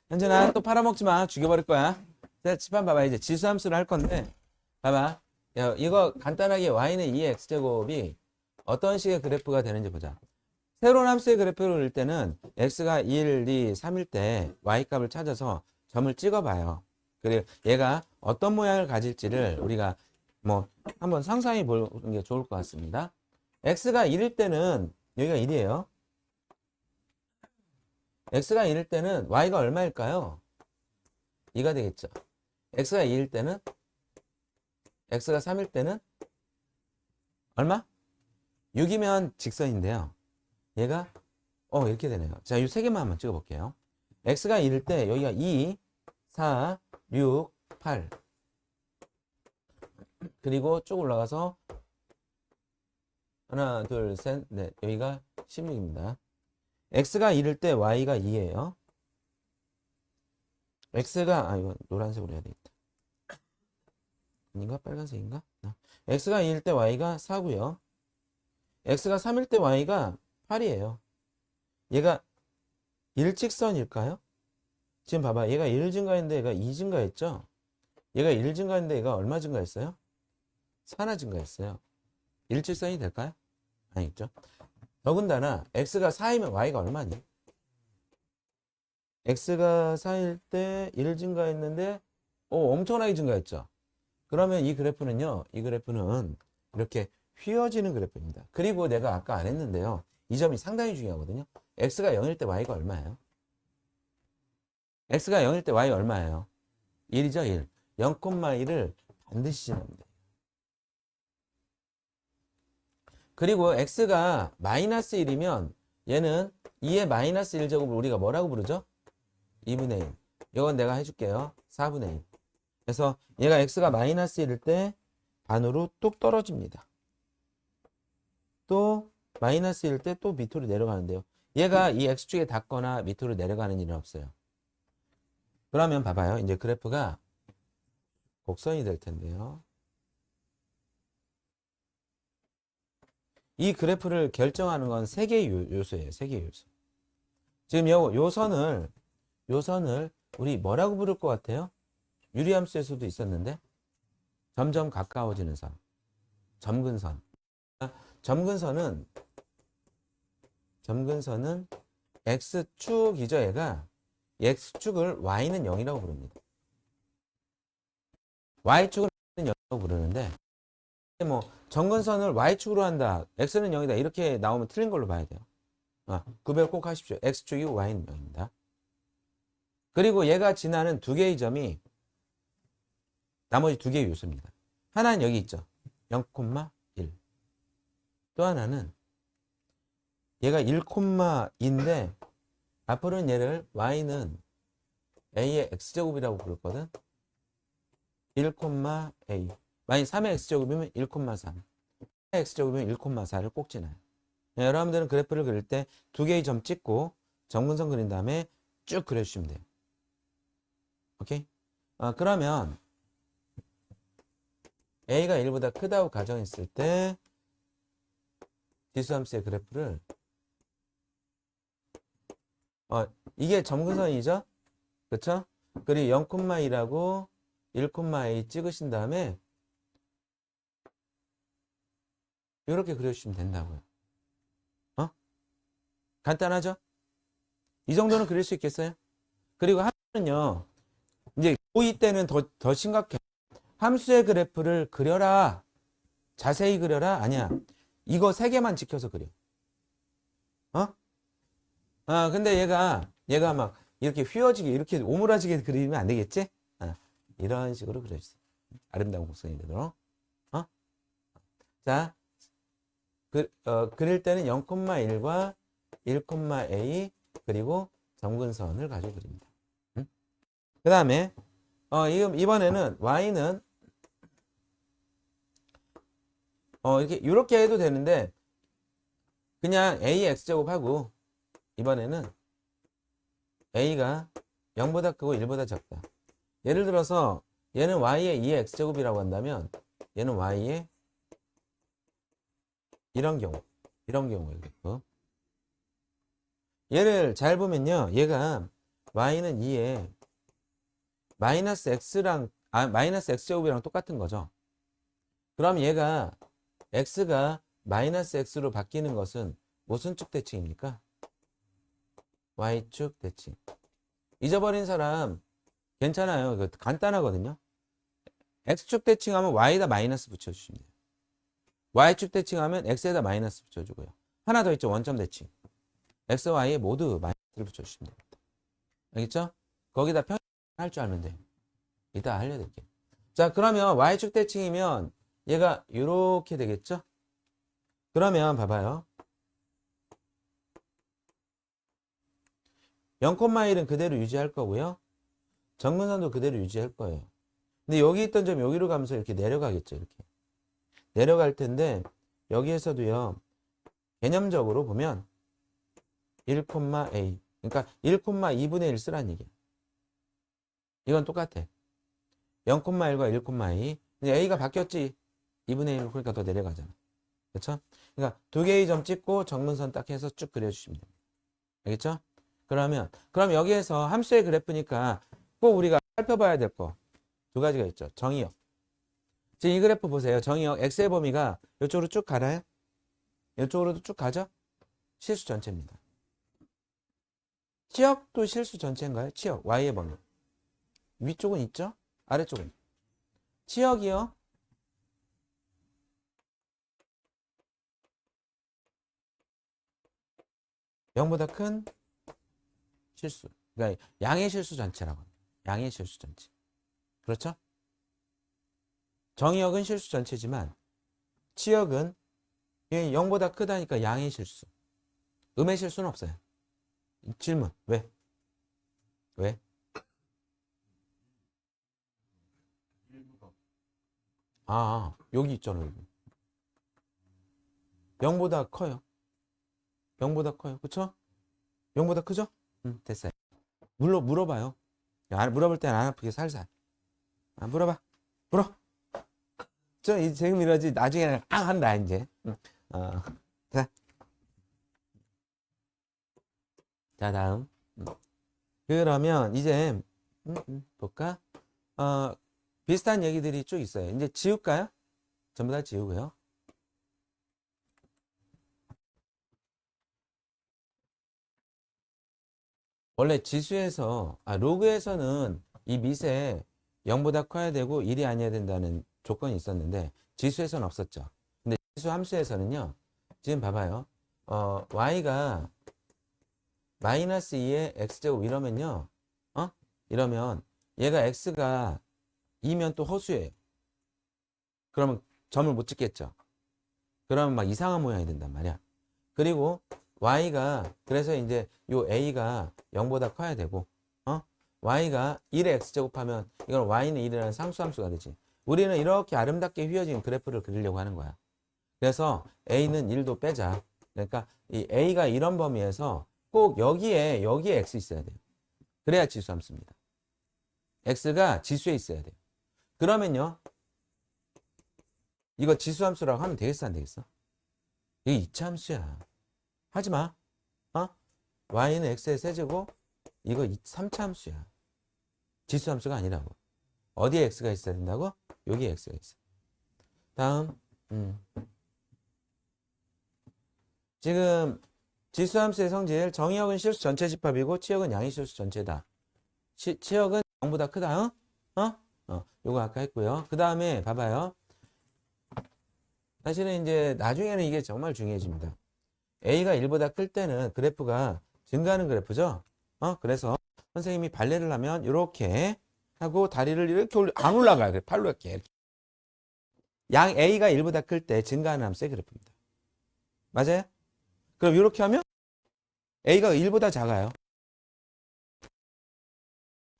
현준아 또 팔아먹지 마. 죽여버릴 거야. 자, 칠판 봐봐. 이제 지수함수를 할 건데 봐봐. 야, 이거 간단하게 y는 2의 x제곱이 어떤 식의 그래프가 되는지 보자. 새로운 함수의 그래프를 그릴 때는 x가 1, 2, 3일 때 y값을 찾아서 점을 찍어봐요. 그리고 얘가 어떤 모양을 가질지를 우리가 뭐 한번 상상해 보는 게 좋을 것 같습니다. x가 1일 때는 여기가 1이에요. x가 1일 때는 y가 얼마일까요? 2가 되겠죠. x가 2일 때는 x가 3일 때는 얼마? 6이면 직선인데요. 얘가 이렇게 되네요. 자, 이 세 개만 한번 찍어 볼게요. x가 1일 때 여기가 2, 4, 6, 8 그리고 쭉 올라가서 하나, 둘, 셋, 넷 여기가 16입니다. x가 1일 때 y가 2예요. x가 이거 노란색으로 해야 되겠다. 아닌가? 빨간색인가? x가 2일 때 y가 4고요. x가 3일 때 y가 8이에요. 얘가 일직선일까요? 지금 봐봐. 얘가 1 증가했는데 얘가 2 증가했죠? 얘가 1 증가했는데 얘가 얼마 증가했어요? 4나 증가했어요. 일직선이 될까요? 아니죠. 더군다나 x가 4이면 y가 얼마니? x가 4일 때 1 증가했는데 엄청나게 증가했죠. 그러면 이 그래프는요. 이 그래프는 이렇게 휘어지는 그래프입니다. 그리고 내가 아까 안 했는데요. 이 점이 상당히 중요하거든요. x가 0일 때 y가 얼마예요? x가 0일 때 y 얼마예요? 1이죠. 1. 0,1을 반드시 지납니다. 그리고 x가 마이너스 1이면 얘는 2의 마이너스 1제곱을 우리가 뭐라고 부르죠? 2분의 1. 이건 내가 해줄게요. 4분의 1. 그래서 얘가 x가 마이너스 1일 때 반으로 뚝 떨어집니다. 또 마이너스 1일 때 또 밑으로 내려가는데요. 얘가 이 x축에 닿거나 밑으로 내려가는 일은 없어요. 그러면 봐봐요. 이제 그래프가 곡선이 될 텐데요. 이 그래프를 결정하는 건 3개의 요소예요. 3개의 요소. 지금 요 선을 우리 뭐라고 부를 것 같아요? 유리함수에서도 있었는데 점점 가까워지는 선. 점근선. 점근선은 x축이죠. 얘가 x축을 y는 0이라고 부릅니다. y축은 0이라고 부르는데 뭐 점근선을 y축으로 한다. x는 0이다. 이렇게 나오면 틀린 걸로 봐야 돼요. 구별 꼭 하십시오. x축이 y는 0입니다. 그리고 얘가 지나는 두 개의 점이 나머지 두 개의 요소입니다. 하나는 여기 있죠. 0,1. 또 하나는 얘가 1,2인데 앞으로는 얘를 y는 a의 x제곱이라고 부르거든. 1,a. 만약 3의 x제곱이면 1,3. 4의 x제곱이면 1,4를 꼭 지나요. 여러분들은 그래프를 그릴 때 두 개의 점 찍고 점근선 그린 다음에 쭉 그려주시면 돼요. 오케이? 그러면 a가 1보다 크다고 가정했을 때 지수함수의 그래프를 이게 점근선이죠? 그쵸? 그리고 0,1하고 1,a 찍으신 다음에 이렇게 그려주시면 된다고요. 어? 간단하죠? 이 정도는 그릴 수 있겠어요? 그리고 함수는요, 이제 고2 때는 더 심각해. 함수의 그래프를 그려라. 자세히 그려라. 아니야. 이거 세 개만 지켜서 그려. 어? 아, 근데 얘가 막 이렇게 휘어지게, 이렇게 오므라지게 그리면 안 되겠지? 이런 식으로 그려주세요. 아름다운 곡선이 되도록. 어? 자, 그릴 때는 0,1과 1,a 그리고 점근선을 가지고 그립니다. 응? 그 다음에 이번에는 y는 이렇게 해도 되는데 그냥 ax제곱하고 이번에는 a가 0보다 크고 1보다 작다. 예를 들어서 얘는 y의 2의 x제곱이라고 한다면 얘는 y의 이런 경우예요. 얘를 잘 보면요. 얘가 y는 2에 마이너스 x제곱이랑 똑같은 거죠. 그럼 얘가 x가 마이너스 x로 바뀌는 것은 무슨 축 대칭입니까? y축 대칭. 잊어버린 사람 괜찮아요. 이거 간단하거든요. x축 대칭하면 y에다 마이너스 붙여주시면 돼요. y축 대칭하면 x에다 마이너스 붙여주고요. 하나 더 있죠. 원점 대칭. x, y에 모두 마이너스를 붙여주시면 됩니다. 알겠죠? 거기다 평행할 줄 알면 돼요. 이따 알려드릴게요. 자, 그러면 y축 대칭이면 얘가 이렇게 되겠죠? 그러면 봐봐요. 0,1은 그대로 유지할 거고요. 정근선도 그대로 유지할 거예요. 근데 여기 있던 점이 여기로 가면서 이렇게 내려가겠죠. 이렇게. 내려갈 텐데 여기에서도요. 개념적으로 보면 1,a 그러니까 1,2분의 1 쓰라는 얘기야. 이건 똑같아. 0,1과 1,2 a가 바뀌었지. 2분의 1 그러니까 더 내려가잖아. 그렇죠? 그러니까 두 개의 점 찍고 정근선 딱 해서 쭉 그려주시면 됩니다. 알겠죠? 그럼 여기에서 함수의 그래프니까 꼭 우리가 살펴봐야 될 거 두 가지가 있죠. 정의역. 지금 이 그래프 보세요. 정의역 x의 범위가 이쪽으로 쭉 가나요? 이쪽으로도 쭉 가죠? 실수 전체입니다. 치역도 실수 전체인가요? 치역 y의 범위. 위쪽은 있죠? 아래쪽은. 치역이요. (0보다) 큰 실수. 그러니까 양의 실수 전체라고 합니다. 양의 실수 전체. 그렇죠? 정의역은 실수 전체지만 치역은 0보다 크다니까 양의 실수. 음의 실수는 없어요. 질문. 왜? 왜? 여기 있잖아요. 여기. 0보다 커요. 0보다 커요. 그쵸? 0보다 크죠? 됐어요. 물어봐요. 물어볼 때는 안 아프게 살살. 물어봐. 물어. 지금 이러지. 나중에는 한다, 이제. 자. 자, 다음. 그러면 이제, 볼까? 비슷한 얘기들이 쭉 있어요. 이제 지울까요? 전부 다 지우고요. 원래 지수에서, 로그에서는 이 밑에 0보다 커야 되고 1이 아니어야 된다는 조건이 있었는데 지수에서는 없었죠. 근데 지수 함수에서는요. 지금 봐봐요. y가 마이너스 2의 x제곱 이러면요. 이러면 얘가 x가 2면 또 허수예요. 그러면 점을 못 찍겠죠. 그러면 막 이상한 모양이 된단 말이야. 그리고 y가 그래서 이제 요 a가 0보다 커야 되고 y가 1의 x제곱하면 이건 y는 1이라는 상수함수가 되지. 우리는 이렇게 아름답게 휘어진 그래프를 그리려고 하는 거야. 그래서 a는 1도 빼자. 그러니까 이 a가 이런 범위에서 꼭 여기에 x 있어야 돼요. 그래야 지수함수입니다. x가 지수에 있어야 돼요. 그러면요. 이거 지수함수라고 하면 되겠어 안 되겠어? 이게 이차함수야. 하지 마. y는 x의 세제곱 이거 3차함수야. 지수함수가 아니라고. 어디에 x가 있어야 된다고? 여기에 x가 있어. 다음. 지금 지수함수의 성질, 정의역은 실수 전체 집합이고 치역은 양의 실수 전체다. 치역은 0보다 크다. 요거 아까 했고요. 그 다음에 봐봐요. 사실은 이제 나중에는 이게 정말 중요해집니다. A가 1보다 클 때는 그래프가 증가하는 그래프죠. 그래서 선생님이 발레를 하면 이렇게 하고 다리를 이렇게 안 올라가요. 그래, 팔로 이렇게. 양 A가 1보다 클 때 증가하는 함수의 그래프입니다. 맞아요? 그럼 이렇게 하면 A가 1보다 작아요.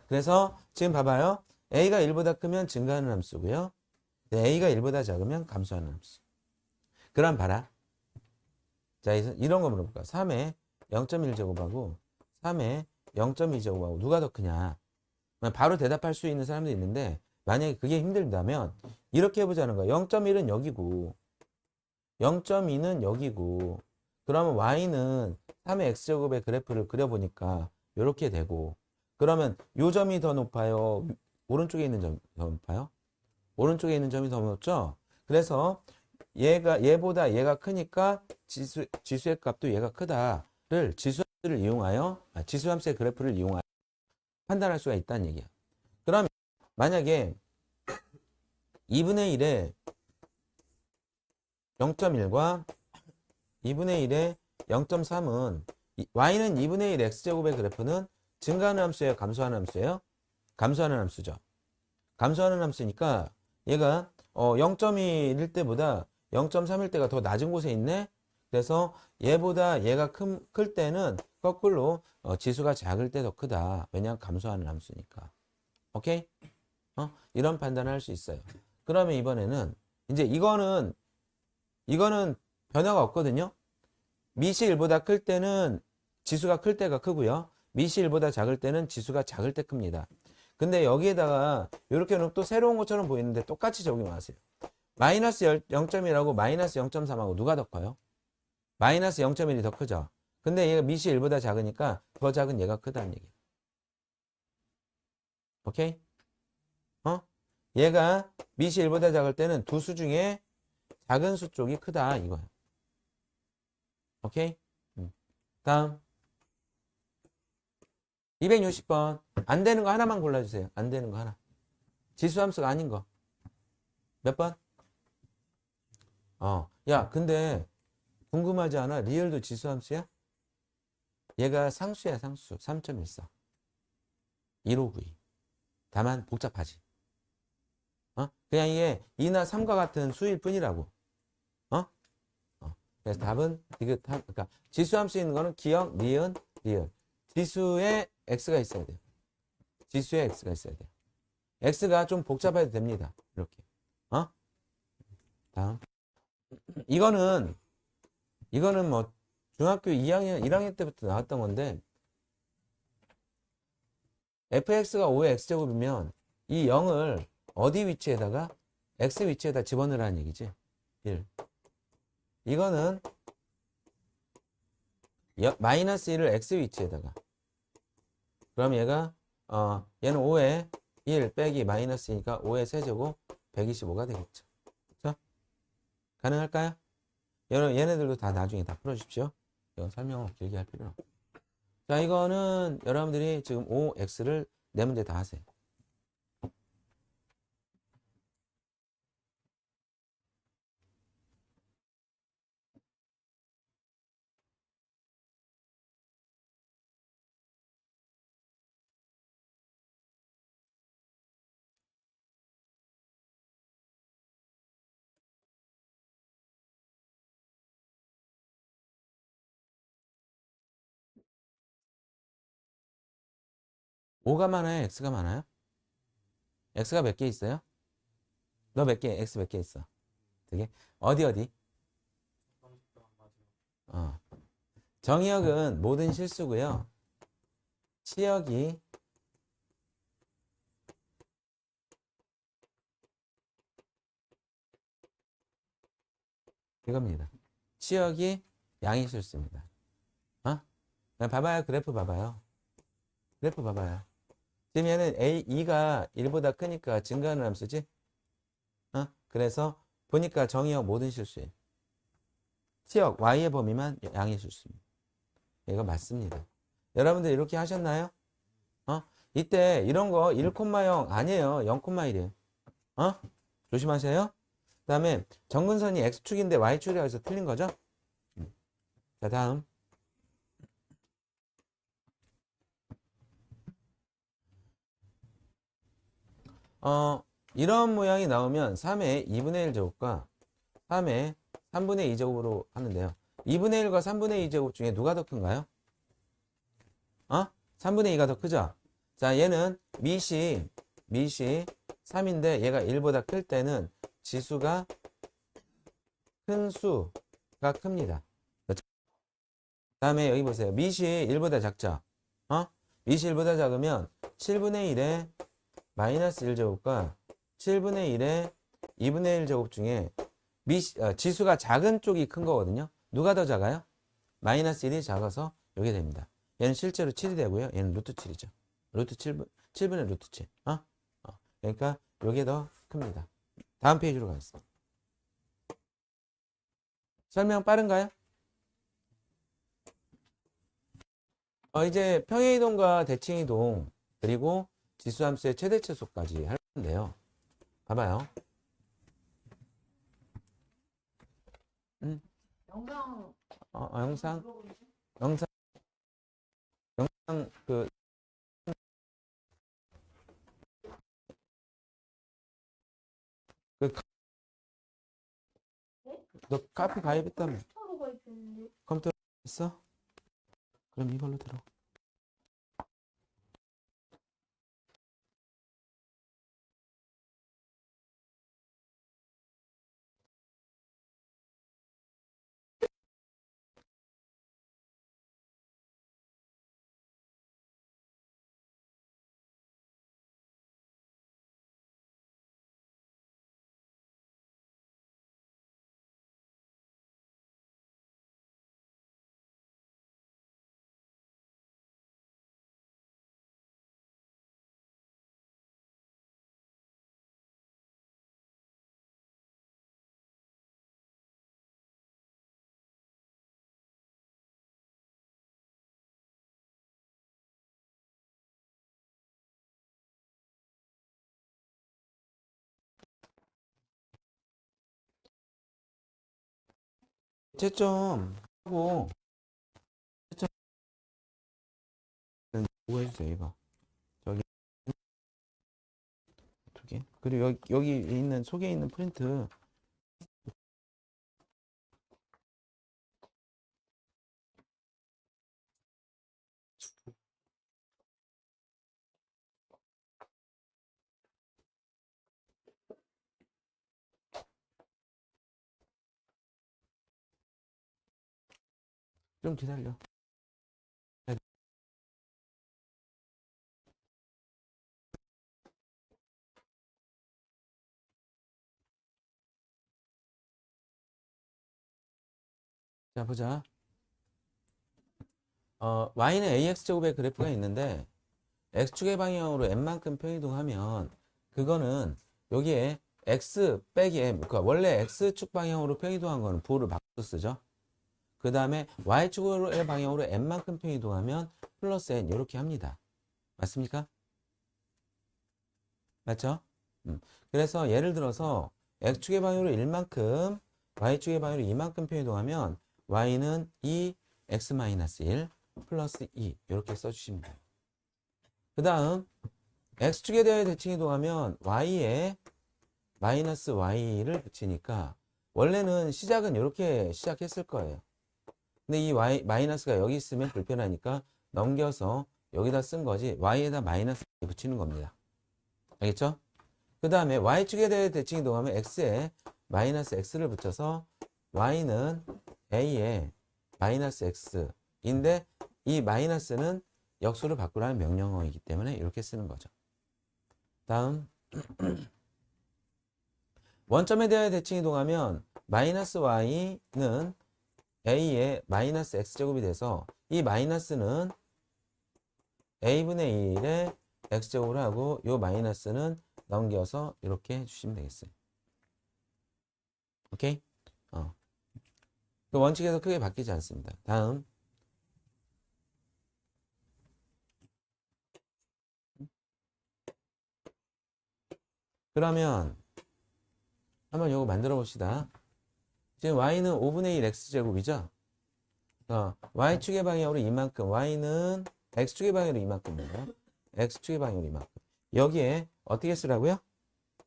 그래서 지금 봐봐요. A가 1보다 크면 증가하는 함수고요. A가 1보다 작으면 감소하는 함수. 그럼 봐라. 자, 이런 거 물어볼까? 3에 0.1제곱하고 3에 0.2제곱하고 누가 더 크냐? 바로 대답할 수 있는 사람도 있는데 만약에 그게 힘들다면 이렇게 해보자는 거야. 0.1은 여기고 0.2는 여기고 그러면 y는 3의 x제곱의 그래프를 그려보니까 이렇게 되고 그러면 요 점이 더 높아요? 오른쪽에 있는 점이 더 높아요? 오른쪽에 있는 점이 더 높죠? 그래서 얘보다 얘가 크니까 지수의 값도 얘가 크다를 지수함수를 이용하여 지수함수의 그래프를 이용하여 판단할 수가 있다는 얘기야. 그러면 만약에 2분의 1에 0.1과 2분의 1에 0.3은 y는 2분의 1 x제곱의 그래프는 증가하는 함수예요? 감소하는 함수예요? 감소하는 함수죠. 감소하는 함수니까 얘가 0.1일 때보다 0.3일 때가 더 낮은 곳에 있네. 그래서 얘보다 얘가 클 때는 거꾸로 지수가 작을 때 더 크다. 왜냐하면 감소하는 함수니까. 오케이? 이런 판단을 할 수 있어요. 그러면 이번에는 이제 이거는 변화가 없거든요. 미시 1보다 클 때는 지수가 클 때가 크고요. 미시 1보다 작을 때는 지수가 작을 때 큽니다. 근데 여기에다가 이렇게 놓으면 또 새로운 것처럼 보이는데 똑같이 적용하세요. 마이너스 0.1하고 마이너스 0.3하고 누가 더 커요? 마이너스 0.1이 더 크죠. 근데 얘가 미시 1보다 작으니까 더 작은 얘가 크다는 얘기예요. 오케이? 얘가 미시 1보다 작을 때는 두 수 중에 작은 수 쪽이 크다 이거예요. 오케이? 다음 260번 안 되는 거 하나만 골라주세요. 안 되는 거 하나. 지수함수가 아닌 거. 몇 번? 야 근데 궁금하지 않아? 리얼도 지수함수야? 얘가 상수야 상수. 3.14 1592. 다만 복잡하지. 그냥 이게 2나 3과 같은 수일 뿐이라고. 그래서 답은 그러니까 지수함수 있는 거는 기억, 니은, 리을. 지수에 x가 있어야 돼요. 지수에 x가 있어야 돼요. x가 좀 복잡해도 됩니다. 이렇게. 다음. 이거는 뭐 중학교 2학년, 1학년 때부터 나왔던 건데 fx가 5의 x제곱이면 이 0을 어디 위치에다가 x 위치에다 집어넣으라는 얘기지. 1. 이거는 마이너스 1을 x 위치에다가 그럼 얘가 얘는 5에 1 빼기 마이너스니까 5의 세제곱 125가 되겠죠. 그렇죠? 가능할까요? 얘네들도 다 나중에 다 풀어주십시오. 이건 설명을 길게 할 필요는 없고. 자, 이거는 여러분들이 지금 5x를 네 문제 다 하세요. O가 많아요? X가 많아요? X가 몇 개 있어요? 너 몇 개, X 몇 개 있어? 되게? 어디? 어. 정의역은 모든 실수고요. 치역이 이겁니다. 치역이 양의 실수입니다. 그냥 봐봐요. 그래프 봐봐요. 그래프 봐봐요. 지금 얘는 A, 2가 1보다 크니까 증가하는 함수지? 그래서 보니까 정의역 모든 실수예요. T역 Y의 범위만 양의 실수입니다. 이거 맞습니다. 여러분들 이렇게 하셨나요? 이때 이런 거 1,0 아니에요. 0,1이에요. 조심하세요. 그 다음에 정근선이 X축인데 Y축이라고 해서 틀린 거죠? 자, 다음. 이런 모양이 나오면 3의 2분의 1 제곱과 3의 3분의 2 제곱으로 하는데요. 2분의 1과 3분의 2 제곱 중에 누가 더 큰가요? 3분의 2가 더 크죠? 자, 얘는 밑이 3인데 얘가 1보다 클 때는 지수가 큰 수가 큽니다. 다음에 여기 보세요. 밑이 1보다 작죠? 밑이 1보다 작으면 7분의 1에 마이너스 1제곱과 7분의 1에 2분의 1 제곱 중에 지수가 작은 쪽이 큰 거거든요. 누가 더 작아요? 마이너스 1이 작아서 이게 됩니다. 얘는 실제로 7이 되고요. 얘는 루트 7이죠. 루트 7분의 루트 7. 그러니까 이게 더 큽니다. 다음 페이지로 가겠습니다. 설명 빠른가요? 이제 평행이동과 대칭이동 그리고 지수함수의 최대 최소까지 할 건데요. 봐봐요. 영상 영상 물어보는데? 영상 그 너 카페 가입했다며? 컴퓨터로 가입했는데. 컴퓨터 있어? 그럼 이걸로 들어. 채점 하고 채점 뭐 해주세요 이거. 저기 두 개. 그리고 여기 있는 속에 있는 프린트 좀 기다려. 자 보자. y는 ax제곱의 그래프가 있는데 x축의 방향으로 n만큼 평이동하면 그거는 여기에 x 빼기 m, 그러니까 원래 x축 방향으로 평이동한 거는 부호를 바꿔서 쓰죠. 그 다음에 y축의 방향으로 n만큼 평이동하면 플러스 n 이렇게 합니다. 맞습니까? 맞죠? 그래서 예를 들어서 x축의 방향으로 1만큼 y축의 방향으로 2만큼 평이동하면 y는 2x-1 플러스 2 이렇게 써주시면 돼요. 그 다음 x축에 대해 대칭 이동하면 y에 마이너스 y를 붙이니까 원래는 시작은 이렇게 시작했을 거예요. 근데 이 y 마이너스가 여기 있으면 불편하니까 넘겨서 여기다 쓴 거지 y에다 마이너스 붙이는 겁니다. 알겠죠? 그 다음에 y축에 대해 대칭 이동하면 x에 마이너스 x를 붙여서 y는 a에 마이너스 x인데 이 마이너스는 역수를 바꾸라는 명령어이기 때문에 이렇게 쓰는 거죠. 다음 원점에 대해 대칭 이동하면 마이너스 y는 a의 마이너스 x제곱이 돼서 이 마이너스는 a분의 1의 x제곱으로 하고 요 마이너스는 넘겨서 이렇게 해주시면 되겠어요. 오케이? 그 원칙에서 크게 바뀌지 않습니다. 다음. 그러면 한번 요거 만들어 봅시다. 지금 y는 5분의 1 x제곱이죠? y축의 방향으로 이만큼, y는 x축의 방향으로 이만큼이에요. x축의 방향으로 이만큼. 여기에 어떻게 쓰라고요?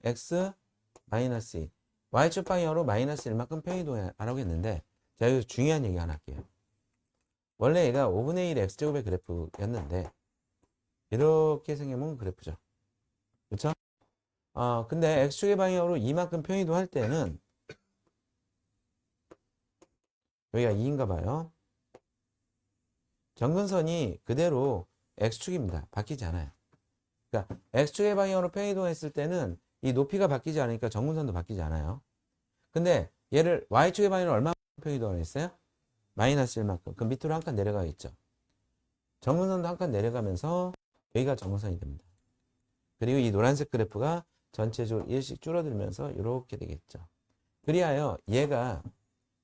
x 마이너스 2. y축 방향으로 마이너스 1만큼 평이동하라고 했는데 제가 여기서 중요한 얘기 하나 할게요. 원래 얘가 5분의 1 x제곱의 그래프였는데 이렇게 생기면 그래프죠. 그렇죠? 근데 x축의 방향으로 이만큼 평이동할 때는 여기가 2인가 봐요. 점근선이 그대로 x축입니다. 바뀌지 않아요. 그러니까 x축의 방향으로 평이동했을 때는 이 높이가 바뀌지 않으니까 점근선도 바뀌지 않아요. 근데 얘를 y축의 방향으로 얼마만큼 평이동을 했어요? 마이너스 1만큼. 그럼 밑으로 한 칸 내려가겠죠. 점근선도 한 칸 내려가면서 여기가 점근선이 됩니다. 그리고 이 노란색 그래프가 전체적으로 1씩 줄어들면서 이렇게 되겠죠. 그리하여 얘가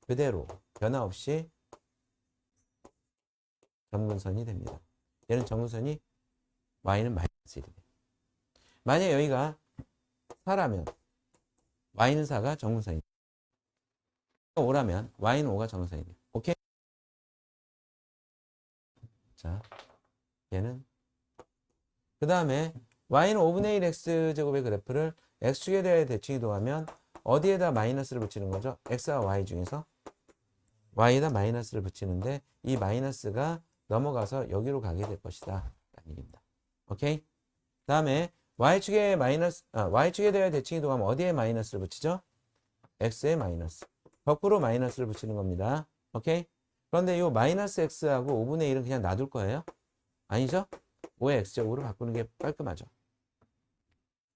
그대로 변화 없이 점근선이 됩니다. 얘는 점근선이 y는 마이너스 1이에요. 만약 여기가 4라면 y는 4가 점근선이 돼요. 5라면 y는 5가 점근선이 돼요. 오케이? 자, 얘는 그 다음에 y는 5분의 1 x제곱의 그래프를 x축에 대해 대칭 이동하면 어디에다 마이너스를 붙이는 거죠? x와 y 중에서 y에다 마이너스를 붙이는데 이 마이너스가 넘어가서 여기로 가게 될 것이다 라는 얘기입니다. 오케이? 그 다음에 y축에 대해 대칭 이동하면 어디에 마이너스를 붙이죠? x에 마이너스. 거꾸로 마이너스를 붙이는 겁니다. 오케이? 그런데 이 마이너스 x하고 5분의 1은 그냥 놔둘 거예요? 아니죠? 5의 x제곱으로 바꾸는 게 깔끔하죠.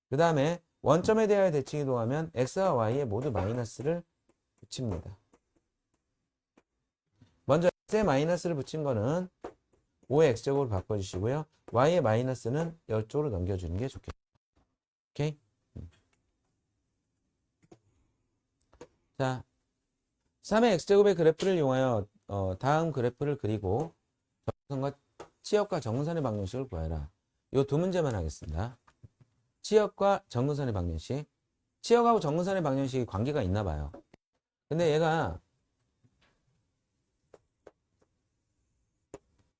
그 다음에 원점에 대하여 대칭 이동하면 x와 y에 모두 마이너스를 붙입니다. 먼저 x에 마이너스를 붙인 거는 5의 x제곱으로 바꿔주시고요. y의 마이너스는 이쪽으로 넘겨주는 게 좋겠죠. 오케이? 자, 3의 x제곱의 그래프를 이용하여 다음 그래프를 그리고 정선과 치역과 정근선의 방정식을 구해라. 이 두 문제만 하겠습니다. 치역과 정근선의 방정식. 치역하고 정근선의 방정식이 관계가 있나 봐요. 근데 얘가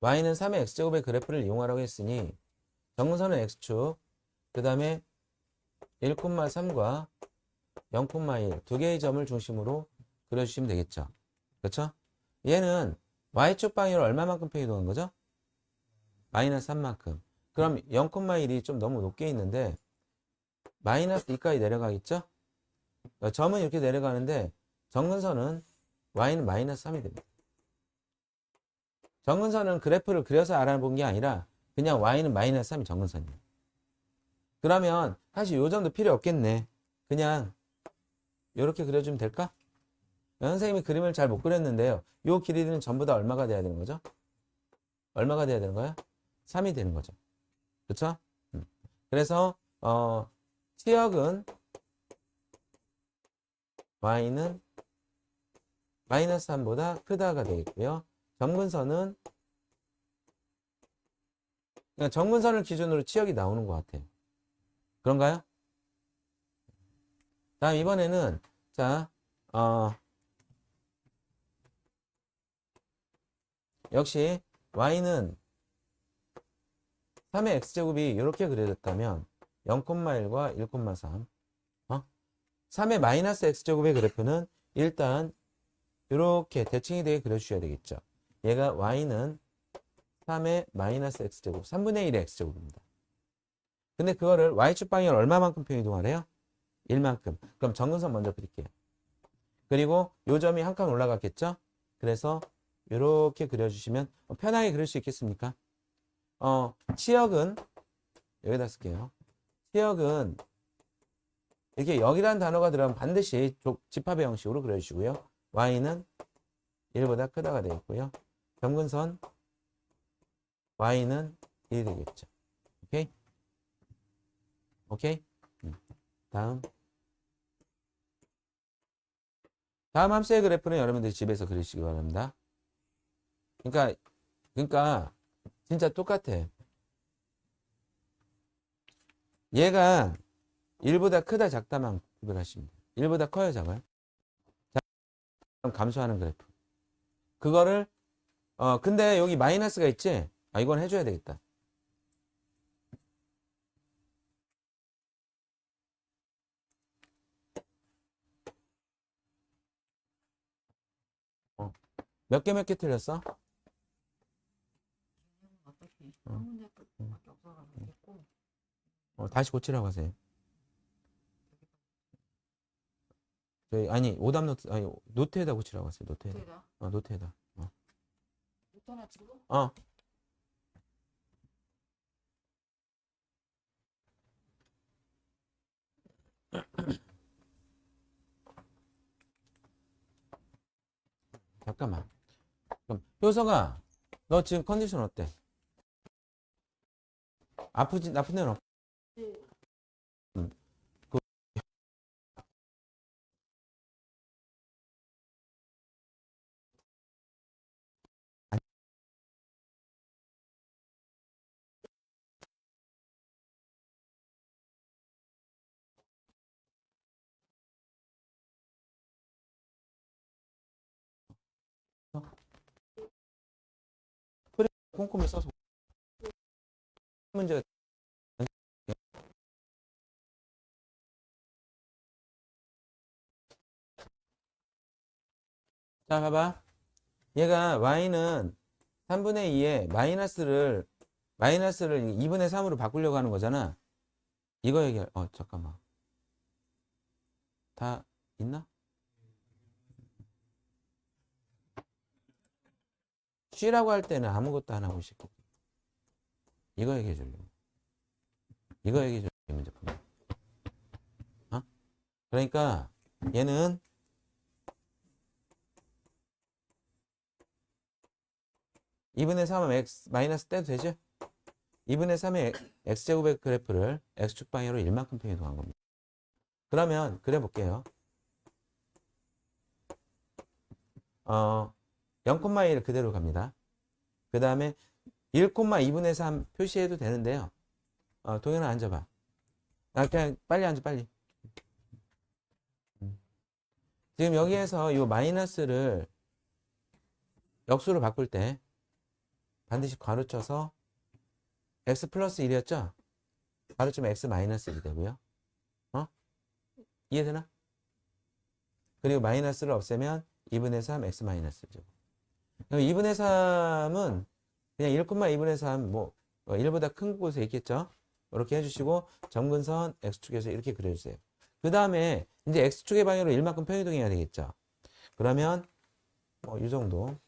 y는 3의 x제곱의 그래프를 이용하라고 했으니 정근선은 x축, 그 다음에 1,3과 0,1 두 개의 점을 중심으로 그려주시면 되겠죠. 그렇죠? 얘는 y축 방향으로 얼마만큼 평이동한 거죠? 마이너스 3만큼. 그럼 0,1이 좀 너무 높게 있는데 마이너스 2까지 내려가겠죠? 점은 이렇게 내려가는데 정근선은 y는 마이너스 3이 됩니다. 정근선은 그래프를 그려서 알아본 게 아니라 그냥 y는 마이너스 3이 정근선이에요. 그러면 사실 요 점도 필요 없겠네. 그냥 이렇게 그려주면 될까? 선생님이 그림을 잘 못 그렸는데요. 요 길이는 전부 다 얼마가 돼야 되는 거죠? 얼마가 돼야 되는 거야? 3이 되는 거죠. 그렇죠? 그래서 치역은 y는 마이너스 3보다 크다가 되겠고요. 점근선은 그냥 점근선을 기준으로 치역이 나오는 것 같아요. 그런가요? 다음 이번에는 자 역시 y는 3의 x제곱이 이렇게 그려졌다면 0,1과 1,3 3의 마이너스 x제곱의 그래프는 일단 이렇게 대칭이 되게 그려주셔야 되겠죠. 얘가 y는 3의 마이너스 x제곱 3분의 1의 x제곱입니다. 근데 그거를 y축 방향을 얼마만큼 평이동하래요? 1만큼. 그럼 정근선 먼저 그릴게요. 그리고 요 점이 한 칸 올라갔겠죠? 그래서 이렇게 그려주시면 편하게 그릴 수 있겠습니까? 치역은 여기다 쓸게요. 치역은 이렇게 여기라는 단어가 들어가면 반드시 집합의 형식으로 그려주시고요. y는 1보다 크다가 되겠고요. 점근선 y는 1이 되겠죠. 오케이? 오케이? 다음. 다음 함수의 그래프는 여러분들이 집에서 그리시기 바랍니다. 그러니까 진짜 똑같아. 얘가 1보다 크다 작다만 구별하시면 돼요. 1보다 커요 작아요? 그럼 감소하는 그래프. 그거를 근데 여기 마이너스가 있지? 이건 해줘야 되겠다. 몇 개 틀렸어? 어떻게 한 문제밖에 없어가지고 됐고 다시 고치라고 하세요. 아니 오답 노트 아니 노트에다 고치라고 하세요. 노트에다. 제가 노트에다. 못하나 지금? 잠깐만. 그럼 효성아, 너 지금 컨디션 어때? 나쁜 데는 없? 네. 음. 그, 그래 꼼꼼히 써서 문제가 자 봐봐. 얘가 y는 3분의 2에 마이너스를 2분의 3으로 바꾸려고 하는 거잖아. 이거 얘기할 잠깐만. 다 있나? 쉬라고 할 때는 아무것도 안 하고 싶고 이거 얘기해 주려고. 이거 얘기해 주려고 문제품. 그러니까 얘는 2분의 3은 x 마이너스 떼도 되죠? 2분의 3의 x제곱의 그래프를 x축 방향으로 1만큼 평이 동한 겁니다. 그러면 그래 볼게요. 0,1 그대로 갑니다. 그 다음에 1,2분의 3 표시해도 되는데요. 동현아 앉아봐. 그냥 빨리 앉아 빨리. 지금 여기에서 이 마이너스를 역수로 바꿀 때 반드시 괄호 쳐서 x 플러스 1이었죠? 괄호 치면 x 마이너스 1이 되고요. 이해되나? 그리고 마이너스를 없애면 2분의 3 x 마이너스 1죠. 그럼 2분의 3은 그냥 1,2분의 3 1보다 큰 곳에 있겠죠? 이렇게 해주시고 점근선 x축에서 이렇게 그려주세요. 그 다음에 이제 x축의 방향으로 1만큼 평이동해야 되겠죠? 그러면 이 정도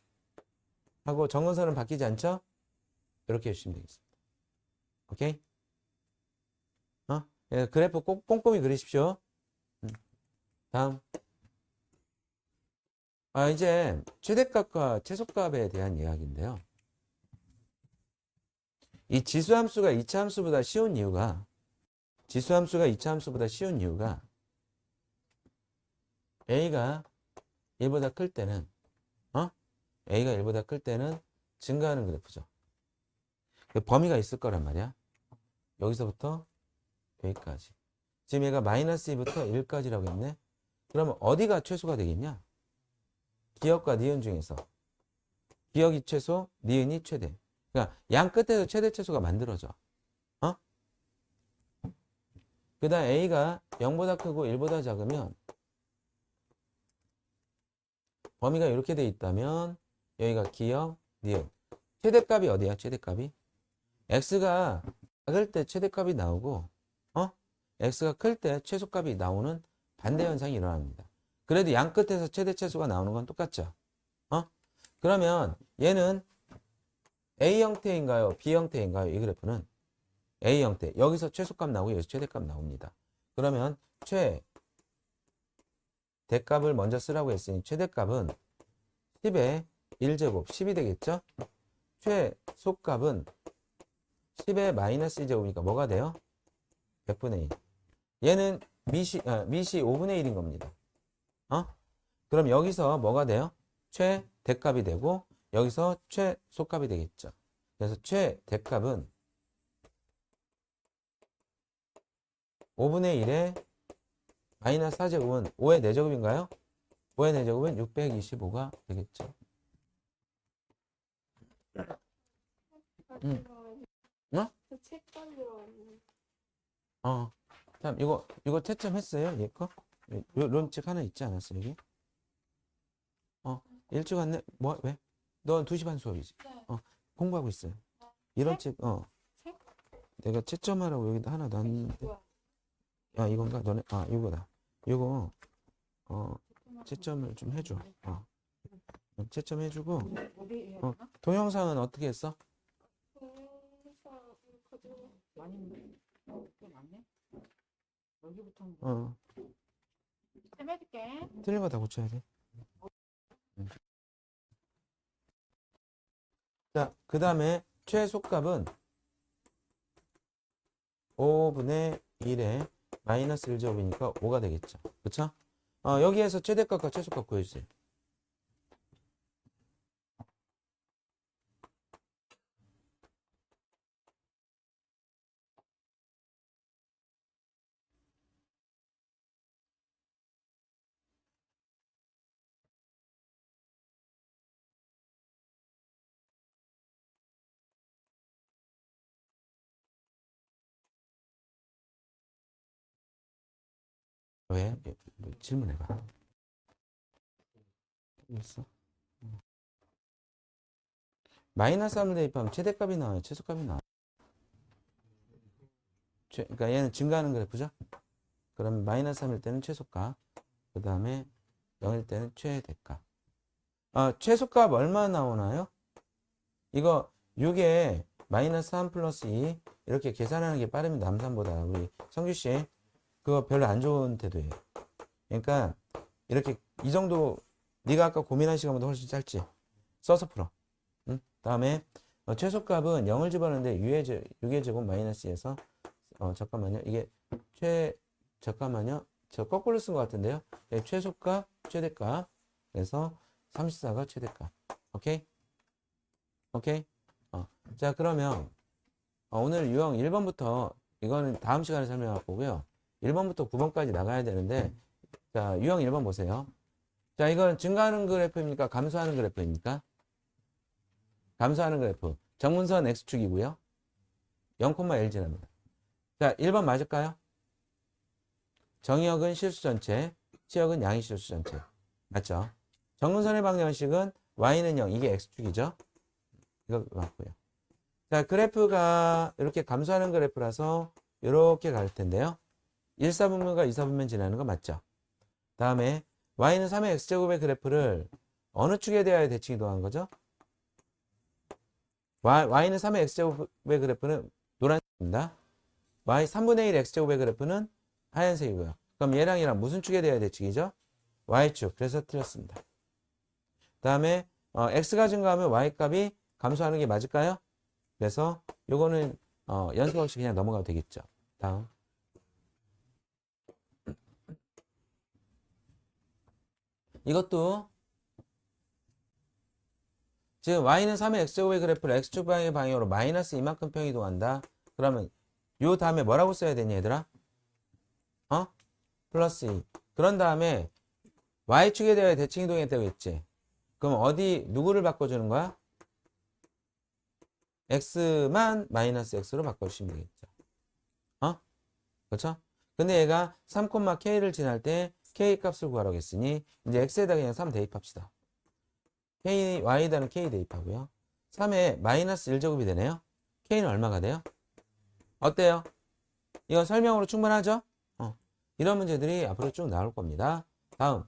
하고 점근선은 바뀌지 않죠? 이렇게 해주시면 되겠습니다. 오케이? 그래프 꼭 꼼꼼히 그리십시오. 다음. 이제 최대값과 최소값에 대한 이야기인데요. 이 지수함수가 2차 함수보다 쉬운 이유가 A가 1보다 클 때는 A가 1보다 클 때는 증가하는 그래프죠. 그 범위가 있을 거란 말이야. 여기서부터 여기까지. 지금 얘가 마이너스 2부터 1까지라고 했네. 그러면 어디가 최소가 되겠냐? 기역과 니은 중에서 기역이 최소, 니은이 최대. 그러니까 양 끝에서 최대 최소가 만들어져. 그 다음 A가 0보다 크고 1보다 작으면 범위가 이렇게 돼 있다면 여기가 기역, 니은. 최대값이 어디야? 최대값이? X가 작을 때 최대값이 나오고 X가 클 때 최소값이 나오는 반대 현상이 일어납니다. 그래도 양 끝에서 최대 최소가 나오는 건 똑같죠. 그러면 얘는 A 형태인가요? B 형태인가요? 이 그래프는 A 형태. 여기서 최소값 나오고 여기서 최대값 나옵니다. 그러면 최대값을 먼저 쓰라고 했으니 최대값은 10의 1제곱 10이 되겠죠? 최소값은 10의 마이너스 2제곱이니까 뭐가 돼요? 몇 분의 1. 얘는 밑이 5분의 1인 겁니다. 그럼 여기서 뭐가 돼요? 최대값이 되고 여기서 최소값이 되겠죠. 그래서 최대값은 5분의 1에 마이너스 4제곱은 5의 4제곱인가요? 5의 4제곱은 625가 되겠죠. 어? 참, 이거 채점했어요? 얘 거? 론칙 하나 있지 않았어, 여기? 일찍 왔네? 뭐, 왜? 너 2시 반 수업이지? 네. 공부하고 있어요. 이런 책, 내가 채점하라고 여기다 하나 놨는데. 야, 이건가? 너네, 이거다. 이거, 채점을 좀 해줘. 채점해주고, 동영상은 어떻게 했어? 많이 꽤 많네. 여기부터 해볼게. 틀린 거 다 고쳐야 돼. 자, 그 다음에 최소값은 5분의 1에 마이너스 1제곱이니까 5가 되겠죠. 그쵸? 여기에서 최대값과 최소값 구해주세요. 왜? 질문해봐. 있어? 마이너스 3을 대입하면 최대값이 나와요? 최소값이 나와요? 그러니까 얘는 증가하는 그래프죠? 그럼 마이너스 3일 때는 최소값, 그 다음에 0일 때는 최대값. 최소값 얼마 나오나요? 이거 6에 마이너스 3 플러스 2 이렇게 계산하는 게 빠릅니다. 남산보다. 우리 성규씨 그거 별로 안 좋은 태도예요. 그러니까 이렇게 이 정도 네가 아까 고민한 시간보다 훨씬 짧지. 써서 풀어. 응? 다음에 최소값은 0을 집어넣는데 6의 제곱 마이너스 2에서 잠깐만요. 이게 잠깐만요. 저 거꾸로 쓴 것 같은데요. 최소값, 최대값. 그래서 34가 최대값. 오케이? 오케이? 자, 그러면 오늘 유형 1번부터 이거는 다음 시간에 설명할 거고요. 1번부터 9번까지 나가야 되는데 자, 유형 1번 보세요. 자, 이건 증가하는 그래프입니까? 감소하는 그래프입니까? 감소하는 그래프. 정문선 X축이고요. 0,1 지납니다. 자, 1번 맞을까요? 정의역은 실수 전체, 치역은 양의 실수 전체. 맞죠? 정문선의 방정식은 Y는 0, 이게 X축이죠? 이거 맞고요. 자, 그래프가 이렇게 감소하는 그래프라서 이렇게 갈 텐데요. 1사분면과 2사분면 지나는 거 맞죠? 다음에 Y는 3의 X제곱의 그래프를 어느 축에 대하여 대칭 이동한 거죠? Y는 3의 X제곱의 그래프는 노란색입니다. Y 3분의 1 X제곱의 그래프는 하얀색이고요. 그럼 얘랑 얘랑 무슨 축에 대하여 대칭이죠? Y축. 그래서 틀렸습니다. 다음에 X가 증가하면 Y값이 감소하는 게 맞을까요? 그래서 요거는 연습 없이 그냥 넘어가도 되겠죠. 다음. 이것도 지금 y는 3의 x제곱의 그래프를 x축 방향의 방향으로 마이너스 이만큼 평 이동한다. 그러면 요 다음에 뭐라고 써야 되니 얘들아? 플러스 2. 그런 다음에 y축에 대하여 대칭 이동했다고 했지. 그럼 누구를 바꿔주는 거야? x만 마이너스 x로 바꿔주시면 되겠죠. 그렇죠? 근데 얘가 3,k를 지날 때 k 값을 구하라고 했으니 이제 x에다 그냥 3 대입합시다. y에다는 k 대입하고요. 3에 마이너스 1제곱이 되네요. k는 얼마가 돼요? 어때요? 이건 설명으로 충분하죠? 이런 문제들이 앞으로 쭉 나올 겁니다. 다음.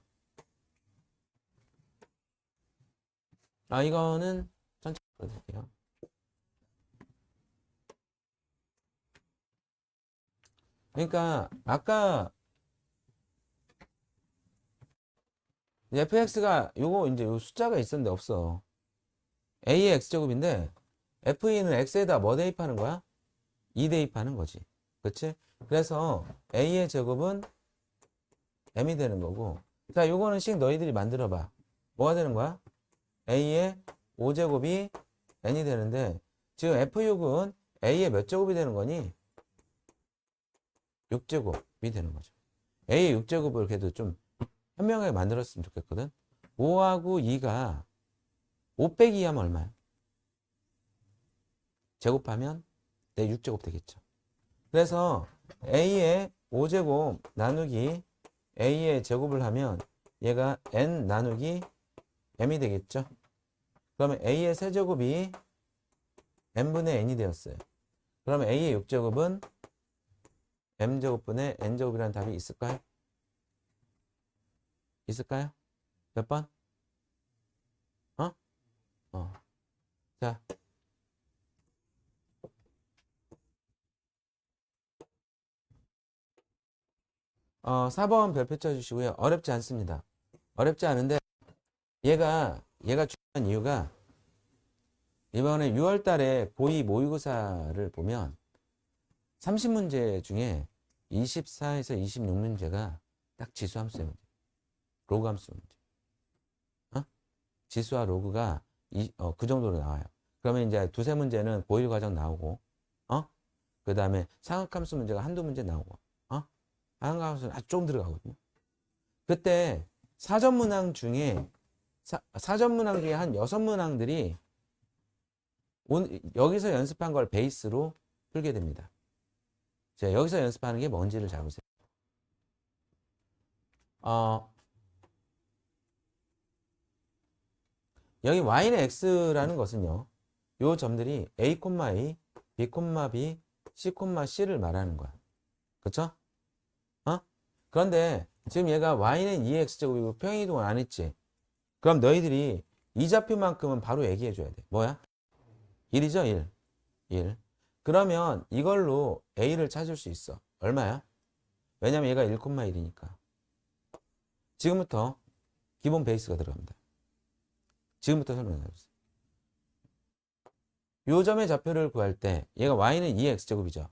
이거는 천천히 풀어드릴게요. 그러니까 아까 fx가 요거 이제 요 숫자가 있었는데 없어. a의 x제곱인데 f는 x에다 뭐 대입하는 거야? 2 대입하는 거지. 그치? 그래서 a의 제곱은 m이 되는 거고. 자, 요거는 식 너희들이 만들어 봐. 뭐가 되는 거야? a의 5제곱이 n이 되는데 지금 f6은 a의 몇 제곱이 되는 거니? 6제곱이 되는 거죠. a의 6제곱을 그래도 좀 현명하게 만들었으면 좋겠거든. 5하고 2가 5 빼기 2 하면 얼마야? 제곱하면 내 6제곱 되겠죠. 그래서 a의 5제곱 나누기 a의 제곱을 하면 얘가 n 나누기 m이 되겠죠. 그러면 a의 세제곱이 n분의 n이 되었어요. 그러면 a의 6제곱은 m제곱분의 n제곱이라는 답이 있을까요? 있을까요? 몇 번? 자. 4번 별표 쳐주시고요. 어렵지 않습니다. 어렵지 않은데 얘가 중요한 이유가 이번에 6월 달에 고2 모의고사를 보면 30문제 중에 24에서 26문제가 딱 지수함수의 문제. 로그함수 문제. 지수와 로그가 그 정도로 나와요. 그러면 이제 두세 문제는 고1 과정 나오고, 그 다음에 상학함수 문제가 한두 문제 나오고, 상학함수는 아주 조금 들어가거든요. 그때 사전문항 중에 한 6문항들이 여기서 연습한 걸 베이스로 풀게 됩니다. 자, 여기서 연습하는 게 뭔지를 잘 보세요. 여기 y는 x라는 것은요. 요 점들이 a, a, b, b, c, c를 말하는 거야. 그쵸? 그런데 지금 얘가 y는 2x제곱이고 평행이동을 안 했지. 그럼 너희들이 이 좌표만큼은 바로 얘기해 줘야 돼. 뭐야? 1이죠? 1. 그러면 이걸로 a를 찾을 수 있어. 얼마야? 왜냐면 얘가 1,1이니까. 지금부터 기본 베이스가 들어갑니다. 지금부터 설명해 주세요. 요 점의 좌표를 구할 때 얘가 y는 2x제곱이죠.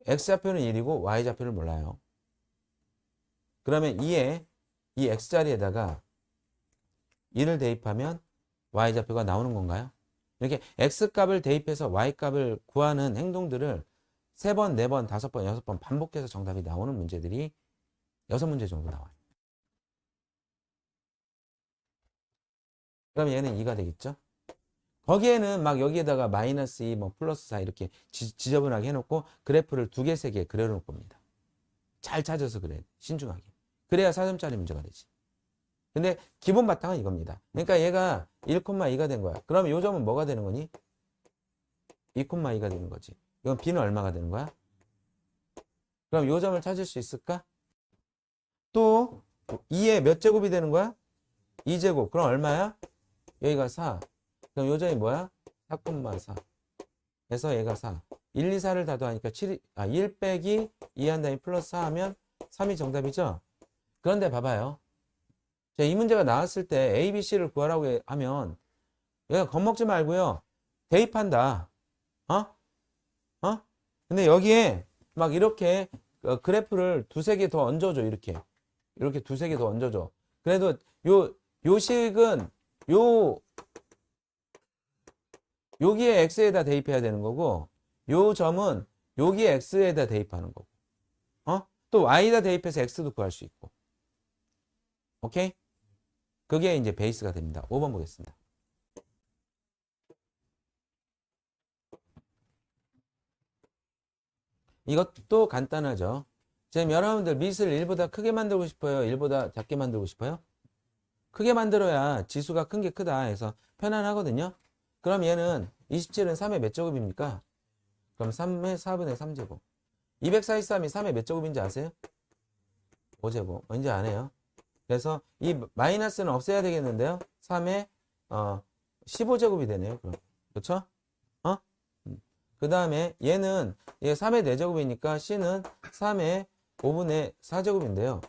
x좌표는 1이고 y좌표를 몰라요. 그러면 이 x자리에다가 1을 대입하면 y좌표가 나오는 건가요? 이렇게 x값을 대입해서 y값을 구하는 행동들을 3번, 4번, 5번, 6번 반복해서 정답이 나오는 문제들이 6문제 정도 나와요. 그럼 얘는 2가 되겠죠? 거기에는 막 여기에다가 마이너스 2, 뭐 플러스 4 이렇게 지저분하게 해놓고 그래프를 2개, 3개 그려놓을 겁니다. 잘 찾아서 그래. 신중하게. 그래야 4점짜리 문제가 되지. 근데 기본 바탕은 이겁니다. 그러니까 얘가 1,2가 된 거야. 그럼 요 점은 뭐가 되는 거니? 2,2가 되는 거지. 이건 b는 얼마가 되는 거야? 그럼 요 점을 찾을 수 있을까? 또 2의 몇 제곱이 되는 거야? 2제곱. 그럼 얼마야? 여기가 4. 그럼 요 점이 뭐야? 4,4. 그래서 얘가 4. 1, 2, 4를 다 더하니까 1 빼기 2 한 다음에 플러스 4 하면 3이 정답이죠? 그런데 봐봐요. 자, 이 문제가 나왔을 때 A, B, C를 구하라고 하면 얘가 겁먹지 말고요. 대입한다. 근데 여기에 막 이렇게 그래프를 2-3개 더 얹어줘. 이렇게 2-3개 더 얹어줘. 그래도 요 식은 여기에 x에다 대입해야 되는 거고 요 점은 여기에 x에다 대입하는 거고 또 y에다 대입해서 x도 구할 수 있고 오케이? 그게 이제 베이스가 됩니다. 5번 보겠습니다. 이것도 간단하죠. 지금 여러분들 밑을 1보다 크게 만들고 싶어요? 1보다 작게 만들고 싶어요? 크게 만들어야 지수가 큰 게 크다 해서 편안하거든요. 그럼 얘는 27은 3의 몇 제곱입니까? 그럼 3의 4분의 3제곱. 243이 3의 몇 제곱인지 아세요? 5제곱. 이제 안 해요. 그래서 이 마이너스는 없애야 되겠는데요. 3의 15제곱이 되네요. 그럼. 그렇죠? 그 다음에 얘는 3의 4제곱이니까 C는 3의 5분의 4제곱인데요.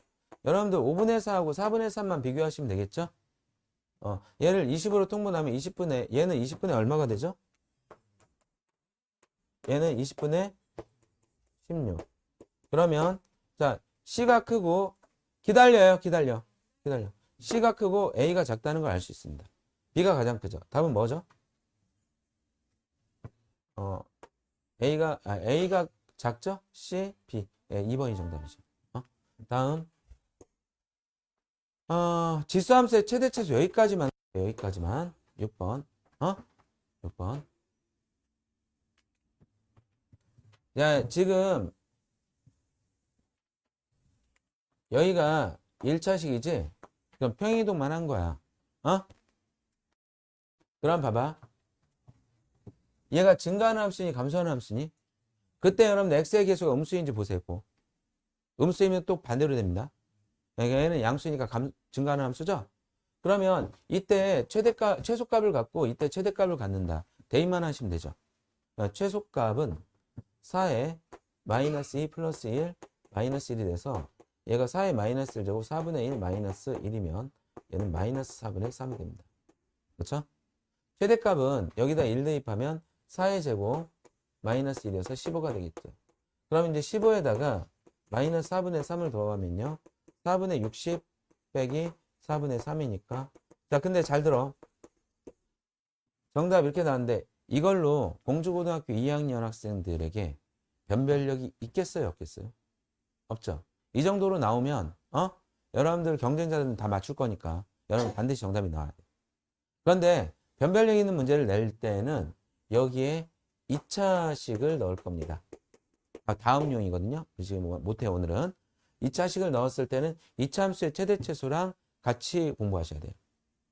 여러분들 5분의 4하고 4분의 3만 비교하시면 되겠죠? 얘를 20으로 통분하면 20분의 얘는 20분의 얼마가 되죠? 얘는 20분의 16. 그러면 자, C가 크고 기다려. C가 크고 A가 작다는 걸 알 수 있습니다. B가 가장 크죠. 답은 뭐죠? A가 작죠? C, B. 예, 2번이 정답이죠. 다음. 지수함수의 최대최소 여기까지만. 6번. 6번. 야, 지금 여기가 1차식이지? 그럼 평이동만 한 거야. 그럼 봐봐. 얘가 증가하는 함수니 감소하는 함수니? 그때 여러분들 x의 계수가 음수인지 보세요. 음수이면 또 반대로 됩니다. 얘는 양수니까 증가하는 함수죠? 그러면 이때 최소값을 갖고 이때 최대값을 갖는다. 대입만 하시면 되죠. 그러니까 최소값은 4에 마이너스 2 플러스 1 마이너스 1이 돼서 얘가 4에 마이너스 1 제곱 4분의 1 마이너스 1이면 얘는 마이너스 4분의 3이 됩니다. 그렇죠? 최대값은 여기다 1 대입하면 4의 제곱 마이너스 1이어서 15가 되겠죠. 그럼 이제 15에다가 마이너스 4분의 3을 더하면요. 4분의 60 빼기 4분의 3이니까. 자, 근데 잘 들어. 정답 이렇게 나왔는데 이걸로 공주고등학교 2학년 학생들에게 변별력이 있겠어요? 없겠어요? 없죠. 이 정도로 나오면 여러분들 경쟁자들은 다 맞출 거니까 여러분 반드시 정답이 나와야 돼요. 그런데 변별력 있는 문제를 낼 때는 여기에 2차식을 넣을 겁니다. 다음용이거든요. 지금 못해요, 오늘은. 2차식을 넣었을 때는 2차 함수의 최대최소랑 같이 공부하셔야 돼요.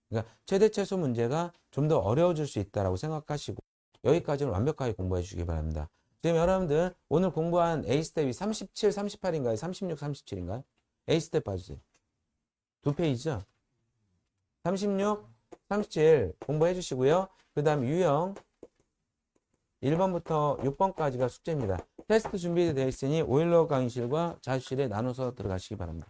그러니까 최대최소 문제가 좀 더 어려워질 수 있다고 생각하시고 여기까지는 완벽하게 공부해 주시기 바랍니다. 지금 여러분들 오늘 공부한 A스텝이 37, 38인가요? 36, 37인가요? A스텝 봐주세요. 2페이지죠? 36, 37 공부해 주시고요. 그 다음 유형 1번부터 6번까지가 숙제입니다. 테스트 준비되어 있으니 오일러 강의실과 자습실에 나눠서 들어가시기 바랍니다.